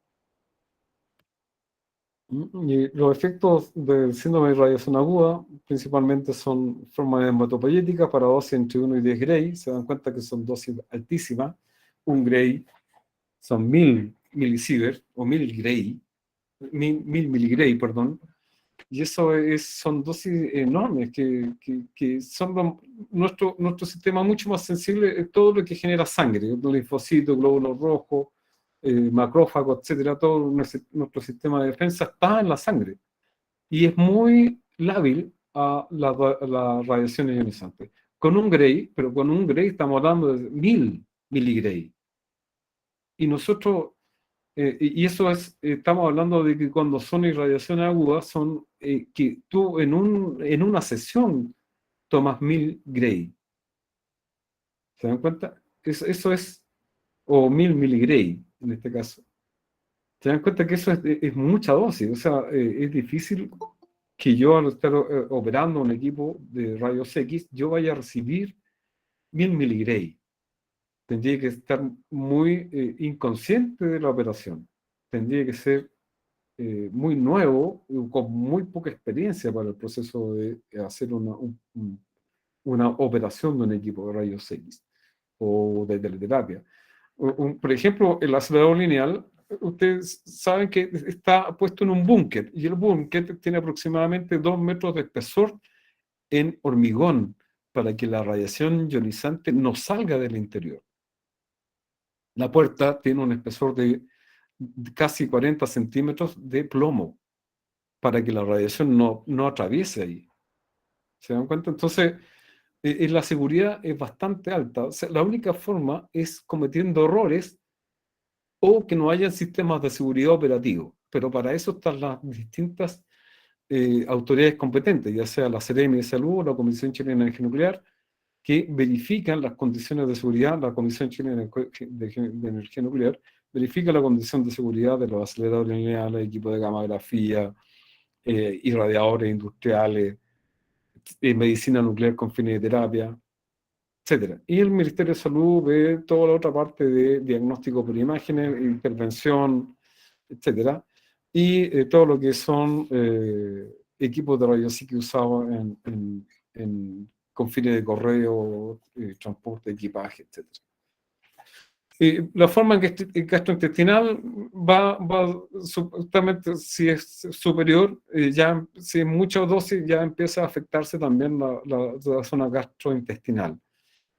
Y los efectos del síndrome de radiación aguda principalmente son formas hematopoyéticas para dosis entre 1 y 10 Gray. Se dan cuenta que son dosis altísimas. Un Gray son 1000 milisievert o 1000 Gray, 1000 miligray, perdón. Y eso son dosis enormes que son nuestro sistema mucho más sensible a todo lo que genera sangre, linfocitos, glóbulos rojos, macrófagos, etcétera. Todo nuestro sistema de defensa está en la sangre y es muy lábil a la radiación ionizante. Con un Gray, pero con un Gray estamos hablando de 1000 miligray. Y nosotros y eso estamos hablando de que cuando son irradiaciones agudas, son que tú en una sesión tomas 1000 Gray. ¿Se dan cuenta? Eso es, o 1000 miligray en este caso. ¿Se dan cuenta que eso es mucha dosis? O sea, es difícil que yo al estar operando un equipo de rayos X, yo vaya a recibir 1000 miligray. Tendría que estar muy inconsciente de la operación. Tendría que ser muy nuevo, con muy poca experiencia para el proceso de hacer una operación de un equipo de rayos X o de teleterapia. Por ejemplo, el acelerador lineal, ustedes saben que está puesto en un búnker y el búnker tiene aproximadamente 2 metros de espesor en hormigón para que la radiación ionizante no salga del interior. La puerta tiene un espesor de casi 40 centímetros de plomo para que la radiación no atraviese ahí. ¿Se dan cuenta? Entonces, la seguridad es bastante alta. O sea, la única forma es cometiendo errores o que no haya sistemas de seguridad operativos. Pero para eso están las distintas autoridades competentes, ya sea la Seremi de Salud o la Comisión Chilena de Energía Nuclear, que verifican las condiciones de seguridad. La Comisión Chilena de Energía Nuclear verifica la condición de seguridad de los aceleradores lineales, equipos de gammagrafía, irradiadores industriales, medicina nuclear con fines de terapia, etc. Y el Ministerio de Salud ve toda la otra parte de diagnóstico por imágenes, intervención, etc. Y todo lo que son equipos de rayos X usados con fines de correo, transporte, equipaje, etc. La forma en que el gastrointestinal va supuestamente, si es superior, ya si es mucha dosis, ya empieza a afectarse también la zona gastrointestinal.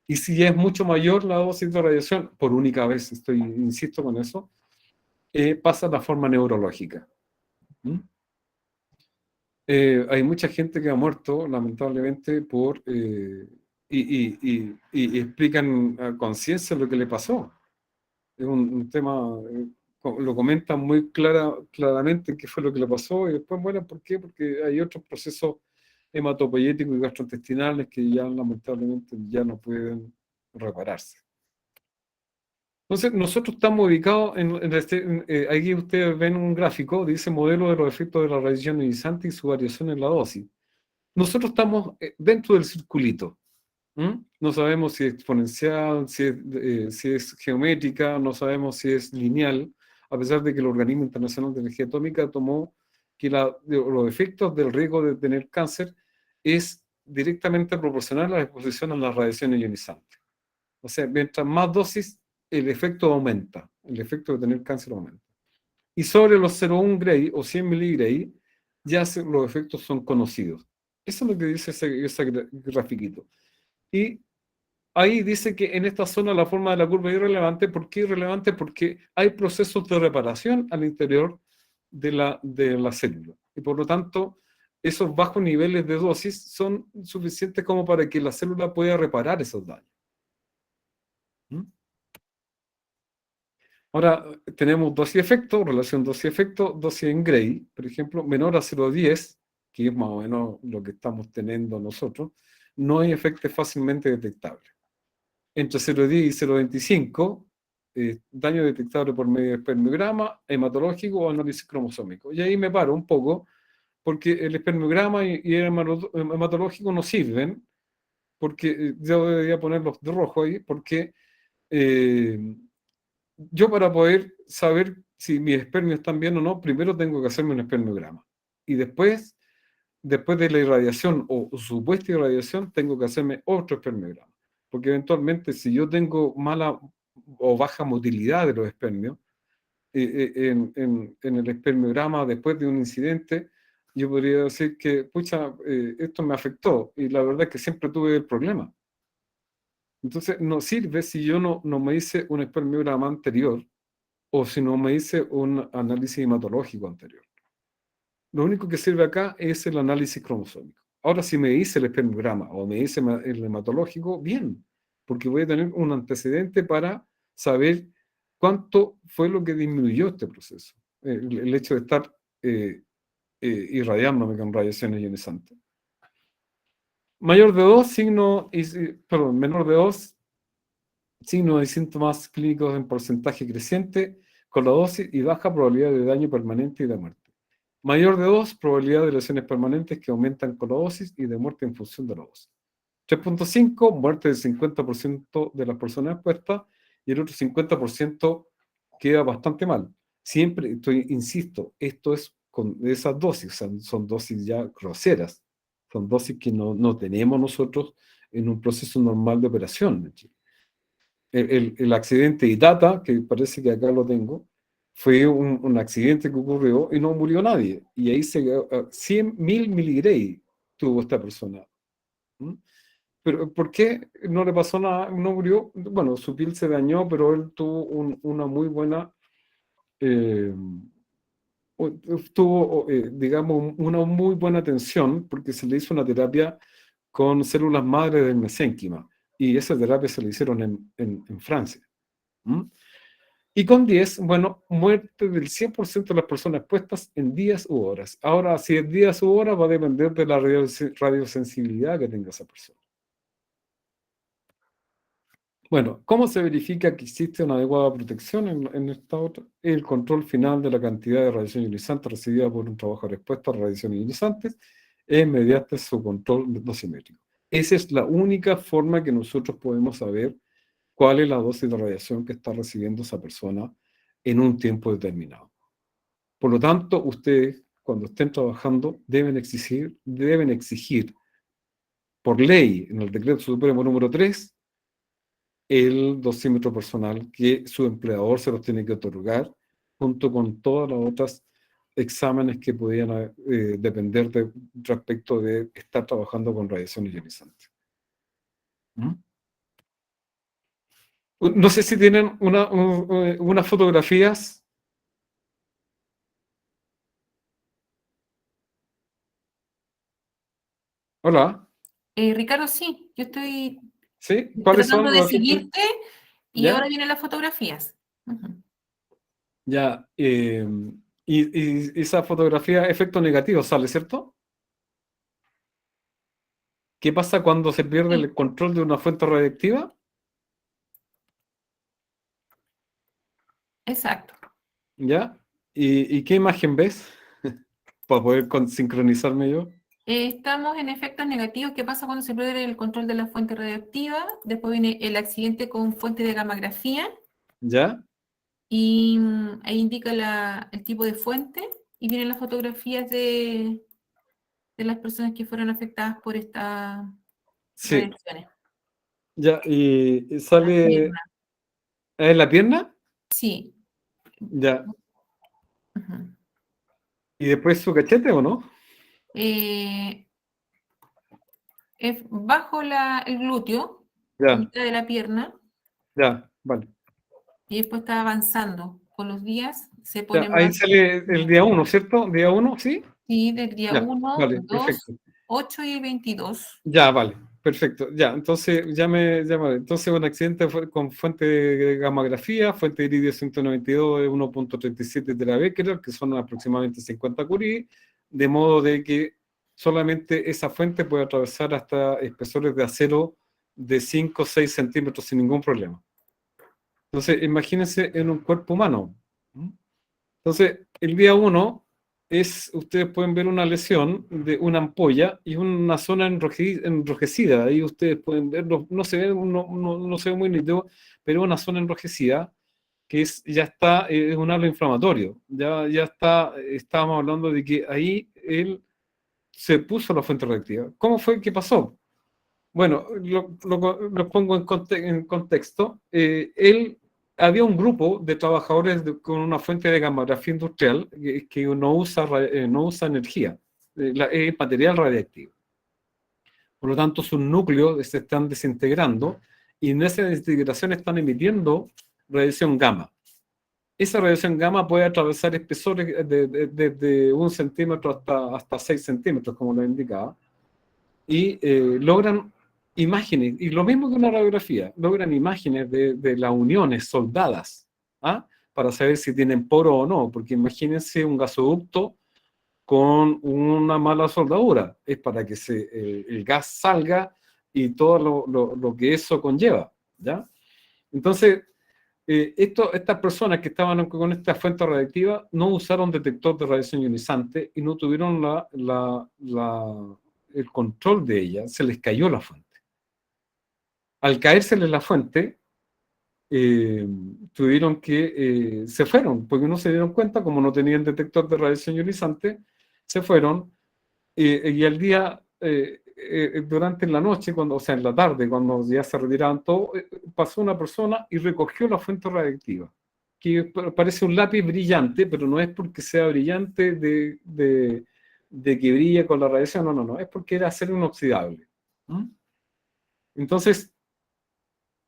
Y si es mucho mayor la dosis de radiación, por única vez, insisto con eso, pasa a la forma neurológica. ¿Mm? Hay mucha gente que ha muerto, lamentablemente, y explican a conciencia lo que le pasó. Es un tema, lo comentan muy claramente qué fue lo que le pasó, y después mueren. ¿Por qué? Porque hay otros procesos hematopoyéticos y gastrointestinales que ya lamentablemente ya no pueden repararse. Entonces, nosotros estamos ubicados aquí ustedes ven un gráfico, dice modelo de los efectos de la radiación ionizante y su variación en la dosis. Nosotros estamos dentro del circulito. No sabemos si es exponencial, si es geométrica, no sabemos si es lineal, a pesar de que el Organismo Internacional de Energía Atómica tomó que los efectos del riesgo de tener cáncer es directamente proporcional a la exposición a las radiaciones ionizantes. O sea, mientras más dosis, el efecto aumenta, el efecto de tener cáncer aumenta. Y sobre los 0,1 Gray o 100 miligray, ya los efectos son conocidos. Eso es lo que dice ese grafiquito. Y ahí dice que en esta zona la forma de la curva es irrelevante. ¿Por qué irrelevante? Porque hay procesos de reparación al interior de la célula. Y por lo tanto, esos bajos niveles de dosis son suficientes como para que la célula pueda reparar esos daños. Ahora tenemos dosis-efecto, relación dosis-efecto, dosis en Gray, por ejemplo, menor a 0,10, que es más o menos lo que estamos teniendo nosotros, no hay efectos fácilmente detectables. Entre 0,10 y 0,25, daño detectable por medio de espermiograma, hematológico o análisis cromosómico. Y ahí me paro un poco, porque el espermiograma y el hematológico no sirven, porque yo debería ponerlos de rojo ahí, porque yo para poder saber si mis espermios están bien o no, primero tengo que hacerme un espermiograma. Y después de la irradiación o supuesta irradiación, tengo que hacerme otro espermiograma. Porque eventualmente, si yo tengo mala o baja motilidad de los espermios, en el espermiograma después de un incidente, yo podría decir que, pucha, esto me afectó. Y la verdad es que siempre tuve el problema. Entonces, no sirve si yo no me hice un espermiograma anterior o si no me hice un análisis hematológico anterior. Lo único que sirve acá es el análisis cromosómico. Ahora, si me hice el espermiograma o me hice el hematológico, bien, porque voy a tener un antecedente para saber cuánto fue lo que disminuyó este proceso. El hecho de estar irradiándome con radiaciones ionizantes. Mayor de 2, menor de 2, signos y síntomas clínicos en porcentaje creciente con la dosis y baja probabilidad de daño permanente y de muerte. Mayor de 2, probabilidad de lesiones permanentes que aumentan con la dosis y de muerte en función de la dosis. 3.5, muerte del 50% de las personas expuestas y el otro 50% queda bastante mal. Siempre, insisto, esto es con esas dosis, o sea, son dosis ya groseras, son dosis que no tenemos nosotros en un proceso normal de operación. El accidente Itata, que parece que acá lo tengo, fue un accidente que ocurrió y no murió nadie. Y ahí 100.000 miligray tuvo esta persona. Pero ¿por qué no le pasó nada? No murió. Bueno, su piel se dañó, pero él tuvo una muy buena, digamos, una muy buena atención porque se le hizo una terapia con células madre del mesénquima. Y esa terapia se la hicieron en Francia. Y con 10, bueno, muerte del 100% de las personas expuestas en días u horas. Ahora, si es días u horas, va a depender de la radiosensibilidad que tenga esa persona. Bueno, ¿cómo se verifica que existe una adecuada protección en esta otra? El control final de la cantidad de radiación ionizante recibida por un trabajador expuesto a radiaciones ionizantes es mediante su control dosimétrico. Esa es la única forma que nosotros podemos saber cuál es la dosis de radiación que está recibiendo esa persona en un tiempo determinado. Por lo tanto, ustedes, cuando estén trabajando, deben exigir por ley, en el decreto supremo número 3, el dosímetro personal que su empleador se los tiene que otorgar, junto con todas las otras exámenes que podían depender respecto de estar trabajando con radiación ionizante. ¿Mm? No sé si tienen unas fotografías. Hola, Ricardo, sí, yo estoy ¿sí? ¿Cuáles tratando son de los ejemplos? seguirte y ¿Ya? ahora vienen las fotografías. Ujú. Ya. Y esa fotografía, efecto negativo, sale, ¿cierto? ¿Qué pasa cuando se pierde Sí, el control de una fuente radiactiva? exacto. ¿Ya? ¿Y qué imagen ves? Para poder sincronizarme yo. Estamos en efectos negativos. ¿Qué pasa cuando se pierde el control de la fuente radioactiva? Después viene el accidente con fuente de gammagrafía ¿Ya? y ahí indica el tipo de fuente y vienen las fotografías de las personas que fueron afectadas por estas Sí. radiaciones. Ya. Y La sale pierna. en la pierna. Sí. Ya. Ujú. ¿Y después su cachete o no? Eh, es bajo el glúteo, a Ya. mitad de la pierna, Ya. Vale. y después está avanzando. Con los días se Ya. pone Ahí más, sale el día 1, ¿cierto? Día 1, ¿sí? sí, del día Ya. 1, Vale. 2, Perfecto. 8 y 22. Ya, vale, perfecto. Ya, entonces entonces un accidente con fuente de gammagrafía, fuente de iridio 192 de 1.37 terabequerel, que son aproximadamente 50 curie, de modo de que solamente esa fuente puede atravesar hasta espesores de acero de 5 o 6 centímetros sin ningún problema. Entonces, imagínense en un cuerpo humano. ¿Mm? Entonces, el día 1 ustedes pueden ver una lesión de una ampolla y una zona enrojecida. Ahí ustedes pueden ver, no se ve, no se ve muy nítido, pero una zona enrojecida que ya está, es un halo inflamatorio. Ya está, estábamos hablando de que ahí él se puso la fuente reactiva. ¿Cómo fue que pasó? Bueno, lo pongo en contexto. Había un grupo de trabajadores con una fuente de gammagrafía industrial que no usa energía, es material radiactivo. Por lo tanto, sus núcleos se están desintegrando y en esa desintegración están emitiendo radiación gamma. Esa radiación gamma puede atravesar espesores de 1 centímetro hasta 6 centímetros, como lo indicaba, y logran imágenes, y lo mismo que una radiografía, logran imágenes de las uniones soldadas, ¿ah? Para saber si tienen poro o no, porque imagínense un gasoducto con una mala soldadura, es para que el gas salga y todo lo que eso conlleva, ¿ya? Entonces, estas personas que estaban con esta fuente radiactiva no usaron detector de radiación ionizante y no tuvieron el control de ella, se les cayó la fuente. Al caérseles la fuente, eh, tuvieron que, se fueron, porque no se dieron cuenta, como no tenían detector de radiación ionizante, se fueron y al día, durante la noche, o sea, en la tarde, cuando ya se retiraban todos, pasó una persona y recogió la fuente radiactiva, que parece un lápiz brillante, pero no es porque sea brillante de que brilla con la radiación, no, es porque era acero inoxidable. ¿Mm? Entonces,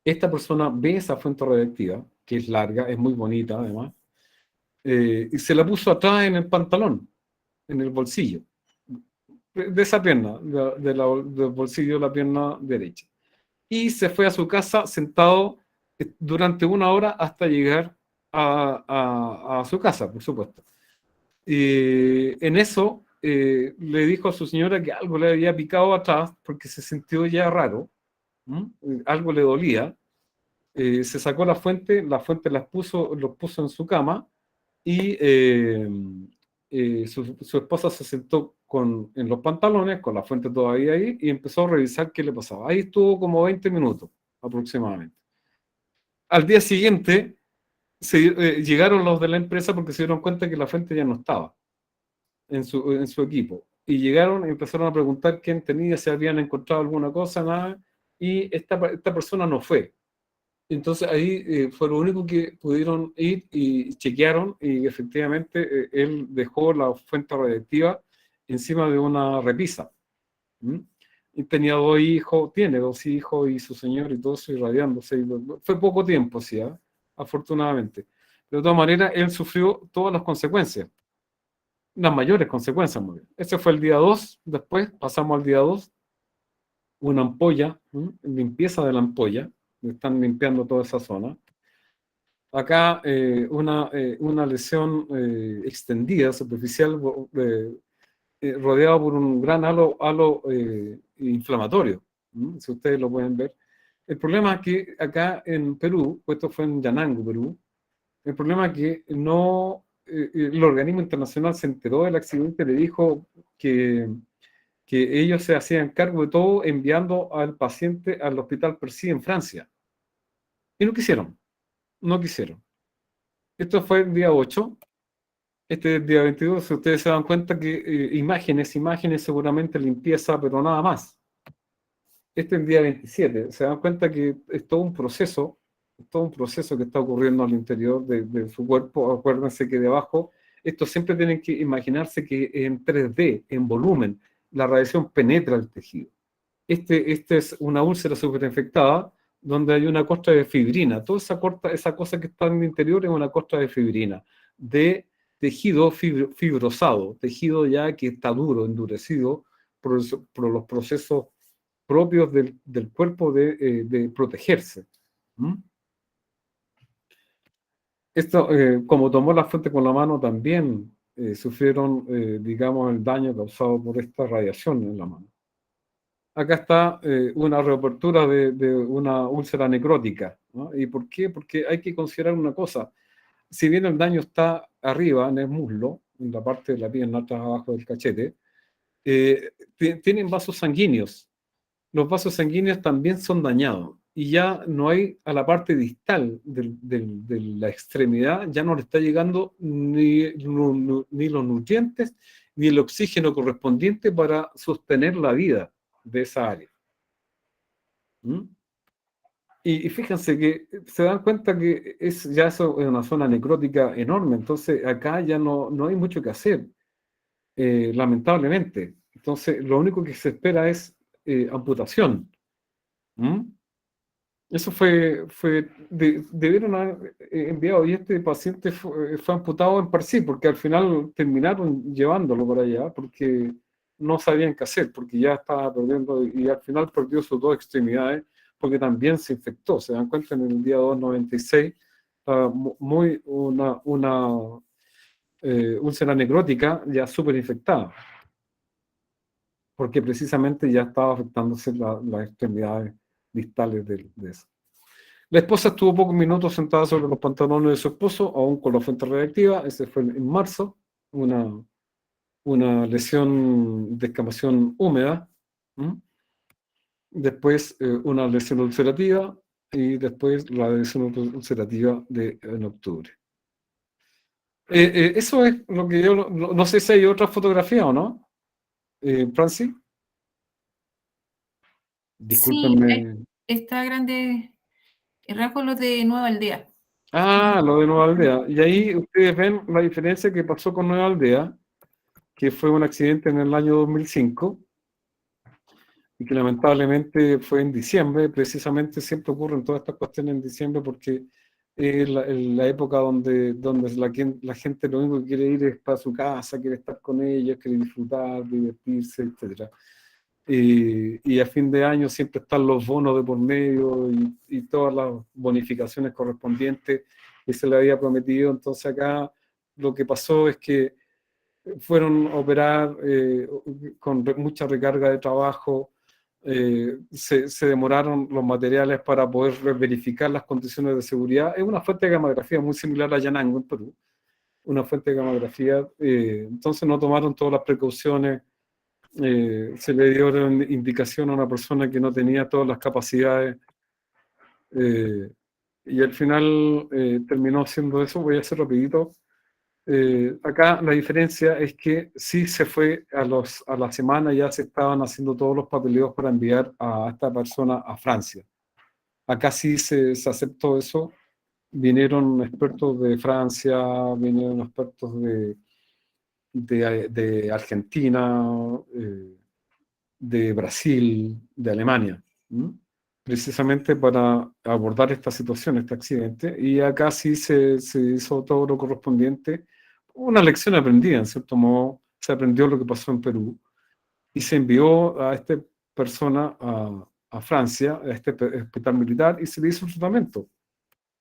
esta persona ve esa fuente radiactiva, que es larga, es muy bonita además, y se la puso atrás en el pantalón, en el bolsillo de esa pierna, del bolsillo de la pierna derecha. Y se fue a su casa sentado durante 1 hora hasta llegar a su casa, por supuesto. Y en eso le dijo a su señora que algo le había picado atrás porque se sintió ya raro, ¿m? Algo le dolía. Se sacó la fuente los puso en su cama y su esposa se sentó en los pantalones, con la fuente todavía ahí, y empezó a revisar qué le pasaba. Ahí estuvo como 20 minutos aproximadamente. Al día siguiente llegaron los de la empresa porque se dieron cuenta que la fuente ya no estaba en su equipo. Y llegaron y empezaron a preguntar quién tenía, si habían encontrado alguna cosa, nada, y esta persona no fue. Entonces ahí fue lo único que pudieron ir y chequearon y efectivamente él dejó la fuente radiactiva encima de una repisa. ¿Mm? Y tenía 2 hijos, tiene 2 hijos y su señor y todo eso irradiándose. Fue poco tiempo, sí, ¿ah? Afortunadamente. De todas maneras, él sufrió todas las consecuencias, las mayores consecuencias. Muy bien. Ese fue el día 2, después pasamos al día 2, una ampolla, limpieza de la ampolla, están limpiando toda esa zona. Acá una lesión extendida, superficial, rodeado por un gran halo inflamatorio, si ustedes lo pueden ver. El problema es que acá en Perú, pues esto fue en Yanango, Perú, el problema es que no, el organismo internacional se enteró del accidente y le dijo que ellos se hacían cargo de todo enviando al paciente al hospital Percy en Francia. Y no quisieron, no quisieron. Esto fue el día 8. Este es el día 22, si ustedes se dan cuenta que imágenes, seguramente limpieza, pero nada más. Este es el día 27, se dan cuenta que es todo un proceso que está ocurriendo al interior de su cuerpo. Acuérdense que debajo, esto siempre tienen que imaginarse que en 3D, en volumen, la radiación penetra el tejido. Este es una úlcera superinfectada donde hay una costra de fibrina. Toda esa cosa que está en el interior es una costra de fibrina, de tejido fibrosado, tejido ya que está duro, endurecido por los procesos propios del cuerpo de protegerse. Esto, como tomó la fuente con la mano, también sufrieron, digamos, el daño causado por esta radiación en la mano. Acá está una reapertura de una úlcera necrótica, ¿no? ¿Y por qué? Porque hay que considerar una cosa. Si bien el daño está arriba, en el muslo, en la parte de la pierna, atrás abajo del cachete, tienen vasos sanguíneos. Los vasos sanguíneos también son dañados. Y ya no hay, a la parte distal de la extremidad, ya no le está llegando ni los nutrientes, ni el oxígeno correspondiente para sostener la vida de esa área. Y fíjense que se dan cuenta que ya eso es una zona necrótica enorme, entonces acá ya no hay mucho que hacer, lamentablemente. Entonces lo único que se espera es amputación. Eso debieron haber enviado, y este paciente fue amputado en Parcí, porque al final terminaron llevándolo para allá, porque no sabían qué hacer, porque ya estaba perdiendo, y al final perdió sus 2 extremidades, porque también se infectó. Se dan cuenta, en el día 296, una úlcera necrótica ya súper infectada, porque precisamente ya estaba afectándose las extremidades distales de eso. La esposa estuvo pocos minutos sentada sobre los pantalones de su esposo, aún con la fuente radiactiva. Ese fue en marzo, una lesión de escamación húmeda. Después una lesión ulcerativa, y después la lesión ulcerativa en octubre. Eso es lo que yo... No sé si hay otra fotografía o no. Francis. Discúlpenme. Sí, está grande. Rasgo lo de Nueva Aldea. Lo de Nueva Aldea. Y ahí ustedes ven la diferencia que pasó con Nueva Aldea, que fue un accidente en el año 2005, y que lamentablemente fue en diciembre. Precisamente siempre ocurren todas estas cuestiones en diciembre, porque es la época donde la gente lo único que quiere ir es para su casa, quiere estar con ellos, quiere disfrutar, divertirse, etc. Y a fin de año siempre están los bonos de por medio y todas las bonificaciones correspondientes que se le había prometido. Entonces acá lo que pasó es que fueron a operar con mucha recarga de trabajo. Se demoraron los materiales para poder verificar las condiciones de seguridad. Es una fuente de gamografía muy similar a Yanango en Perú, una fuente de gamografía. Entonces no tomaron todas las precauciones. Se le dio una indicación a una persona que no tenía todas las capacidades, y al final terminó haciendo eso. Voy a hacer rapidito. Acá la diferencia es que sí se fue a la semana, ya se estaban haciendo todos los papeleos para enviar a esta persona a Francia. acá sí se aceptó eso. Vinieron expertos de Francia, vinieron expertos de Argentina, de Brasil, de Alemania, ¿m? Precisamente para abordar esta situación, este accidente, y acá sí se hizo todo lo correspondiente. Una lección aprendida, en cierto modo, se aprendió lo que pasó en Perú, y se envió a esta persona a Francia, a este hospital militar, y se le hizo un tratamiento.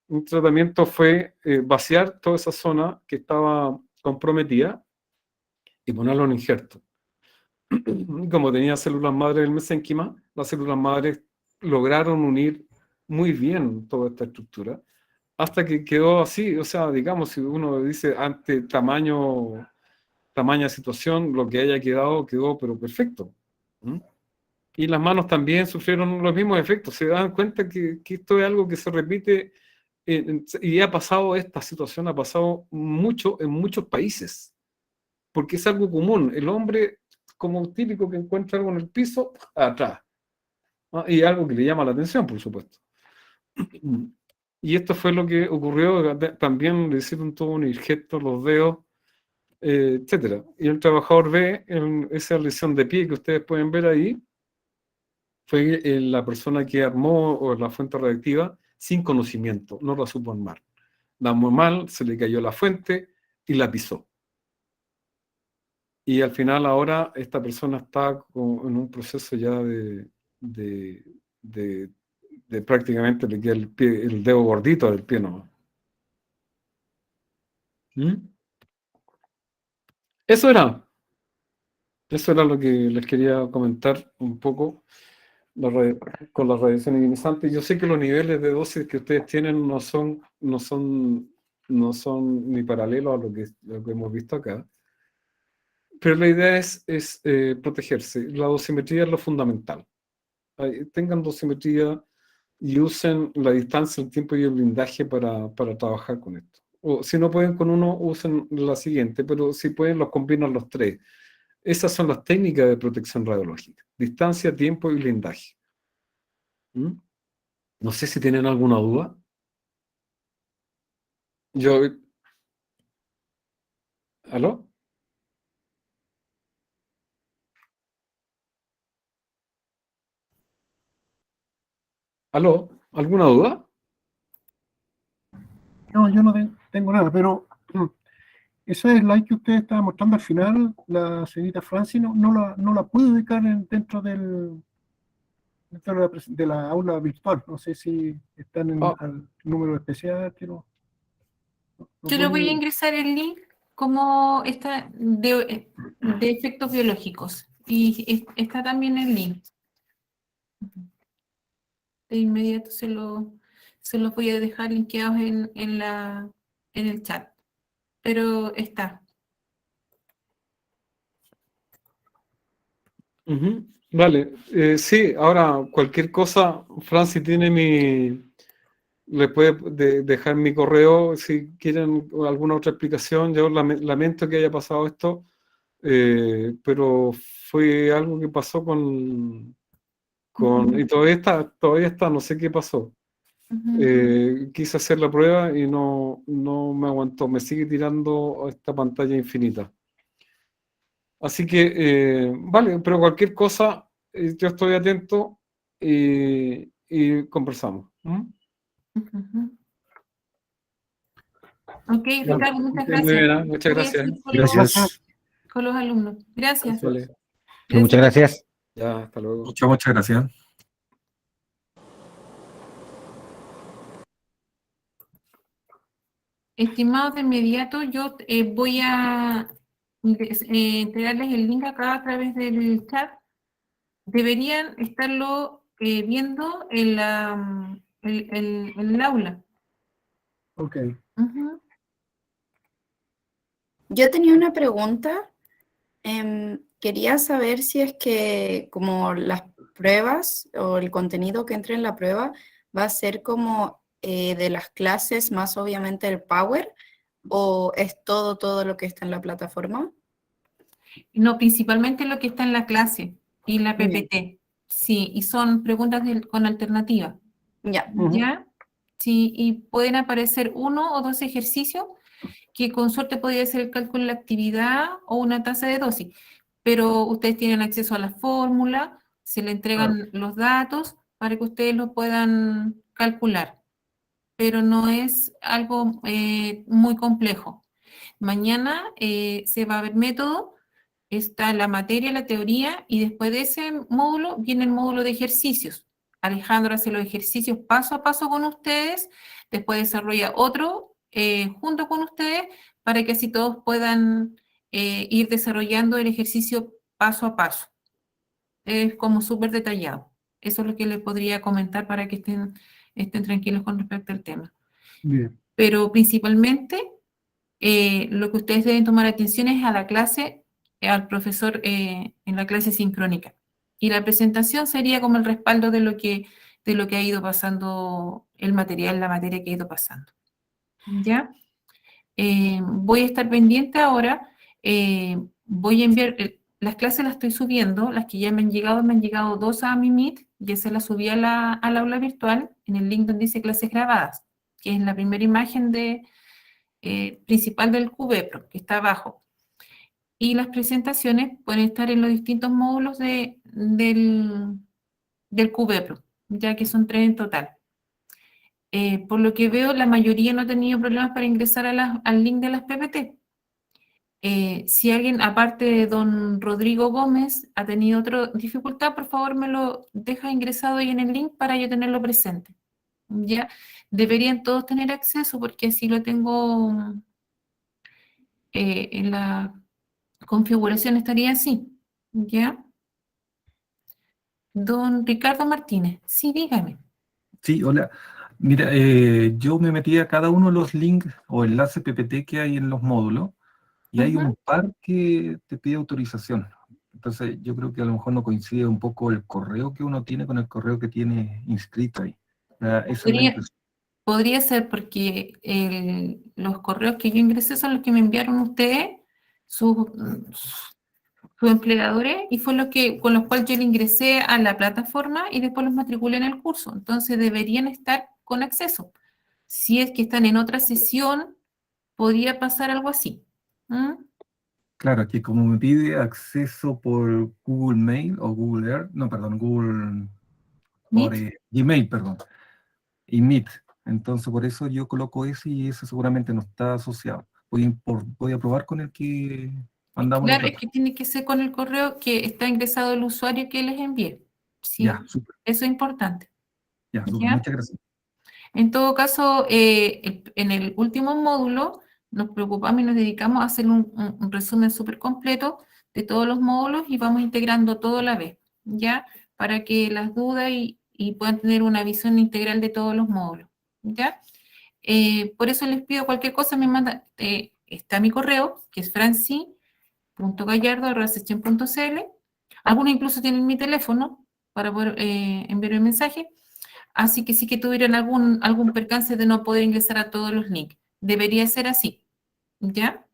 Un tratamiento fue vaciar toda esa zona que estaba comprometida y ponerlo en injerto. Como tenía células madre del mesénquima, las células madres lograron unir muy bien toda esta estructura, hasta que quedó así. O sea, digamos, si uno dice ante tamaña situación, lo que haya quedado, quedó pero perfecto. ¿Mm? Y las manos también sufrieron los mismos efectos. Se dan cuenta que esto es algo que se repite, y ha pasado, esta situación ha pasado mucho en muchos países, porque es algo común. El hombre, como típico que encuentra algo en el piso, atrás. ¿No? Y algo que le llama la atención, por supuesto. Y esto fue lo que ocurrió. También le hicieron todo un injerto, los dedos, etcétera. Y el trabajador ve esa lesión de pie que ustedes pueden ver ahí, fue la persona que armó la fuente radiactiva sin conocimiento, no la supo armar. La armó mal, se le cayó la fuente y la pisó. Y al final ahora esta persona está en un proceso ya de prácticamente le queda el dedo gordito del pie, ¿no? ¿Mm? Eso era lo que les quería comentar un poco con las radiaciones ionizantes. Yo sé que los niveles de dosis que ustedes tienen no son ni paralelos a lo que hemos visto acá, pero la idea es protegerse. La dosimetría es lo fundamental. Tengan dosimetría y usen la distancia, el tiempo y el blindaje para trabajar con esto. O si no pueden con uno, usen la siguiente, pero si pueden, los combinan los tres. Esas son las técnicas de protección radiológica: distancia, tiempo y blindaje. ¿Mm? No sé si tienen alguna duda. ¿Aló? ¿Aló? ¿Alguna duda? No, yo no tengo nada, pero esa slide que usted estaba mostrando al final, la señorita Franci, no la pude ubicar dentro de la aula virtual. No sé si están en al número especial, que no Yo le voy a pude- ingresar el link como está de efectos biológicos. Y está también el link. De inmediato se los voy a dejar linkeados en el chat. Pero está. Ujú. Vale, sí, ahora cualquier cosa, Franci tiene le puede dejar mi correo si quieren alguna otra explicación. Yo lamento que haya pasado esto, pero fue algo que pasó y todavía está, no sé qué pasó. Quise hacer la prueba y no me aguantó, me sigue tirando a esta pantalla infinita. Así que, vale, pero cualquier cosa, yo estoy atento y conversamos. ¿Mm? Ok, Ricardo, muchas gracias. Muy bien, ¿eh? Muchas Voy a gracias. seguir Gracias. con los alumnos. Gracias. Vale, Muchas gracias. ya, hasta luego. Muchas gracias. Estimados, de inmediato, yo voy a entregarles el link acá a través del chat. Deberían estarlo viendo en el aula. Ok. Ujú. Yo tenía una pregunta. Quería saber si es que como las pruebas o el contenido que entre en la prueba va a ser como de las clases, más obviamente el Power, o es todo lo que está en la plataforma. No, principalmente lo que está en la clase y la Bien. PPT. Sí, y son preguntas con alternativa. Ya. Ujú. ¿ya? Sí, y pueden aparecer 1 o 2 ejercicios que con suerte podría ser el cálculo de la actividad o una tasa de dosis, pero ustedes tienen acceso a la fórmula, se le entregan los datos para que ustedes lo puedan calcular, pero no es algo muy complejo. Mañana se va a ver método, está la materia, la teoría, y después de ese módulo viene el módulo de ejercicios. Alejandro hace los ejercicios paso a paso con ustedes, después desarrolla otro junto con ustedes para que así todos puedan ir desarrollando el ejercicio paso a paso. Es como súper detallado. Eso es lo que les podría comentar para que estén tranquilos con respecto al tema. Bien. Pero principalmente lo que ustedes deben tomar atención es a la clase, al profesor en la clase sincrónica. Y la presentación sería como el respaldo de lo que ha ido pasando el material, la materia que ha ido pasando. ¿Ya? Voy a estar pendiente ahora. Voy a enviar, las clases las estoy subiendo, las que ya me han llegado 2 a mi Meet, ya se las subí al aula virtual, en el link donde dice clases grabadas, que es la primera imagen principal del QBPRO, que está abajo. Y las presentaciones pueden estar en los distintos módulos del QBPRO, ya que son 3 en total. Por lo que veo, la mayoría no ha tenido problemas para ingresar al link de las PPT. Si alguien, aparte de don Rodrigo Gómez, ha tenido otra dificultad, por favor me lo deja ingresado ahí en el link para yo tenerlo presente. ¿Ya? Deberían todos tener acceso porque así lo tengo en la configuración, estaría así. ¿Ya? Don Ricardo Martínez, sí, dígame. Sí, hola. Mira, yo me metí a cada uno de los links o enlaces PPT que hay en los módulos y hay Ujú. un par que te pide autorización. Entonces, yo creo que a lo mejor no coincide un poco el correo que uno tiene con el correo que tiene inscrito ahí. Esa es la Podría, impresión. podría ser porque los correos que yo ingresé son los que me enviaron ustedes, sus empleadores, y fue con los cuales yo le ingresé a la plataforma y después los matriculé en el curso. Entonces deberían estar con acceso. Si es que están en otra sesión, podría pasar algo así. ¿Mm? Claro, que como me pide acceso por Google Mail o Google Earth, no, perdón, por ¿Meet? Gmail, perdón, y Meet. Entonces, por eso yo coloco ese y ese seguramente no está asociado. Voy a probar con el que mandamos los Claro, es datos. que tiene que ser con el correo que está ingresado el usuario que les envié. Ya, Sí, súper, eso es importante. ya, súper, ¿Ya? muchas gracias. En todo caso, en el último módulo nos preocupamos y nos dedicamos a hacer un resumen súper completo de todos los módulos y vamos integrando todo a la vez, ¿ya? Para que las dudas y puedan tener una visión integral de todos los módulos, ¿ya? Por eso les pido cualquier cosa, me manda, está mi correo, que es franci.gallardo@sección.cl. Algunos incluso tienen mi teléfono para poder enviar un mensaje. Así que sí que tuvieran algún percance de no poder ingresar a todos los links. Debería ser así, ¿ya?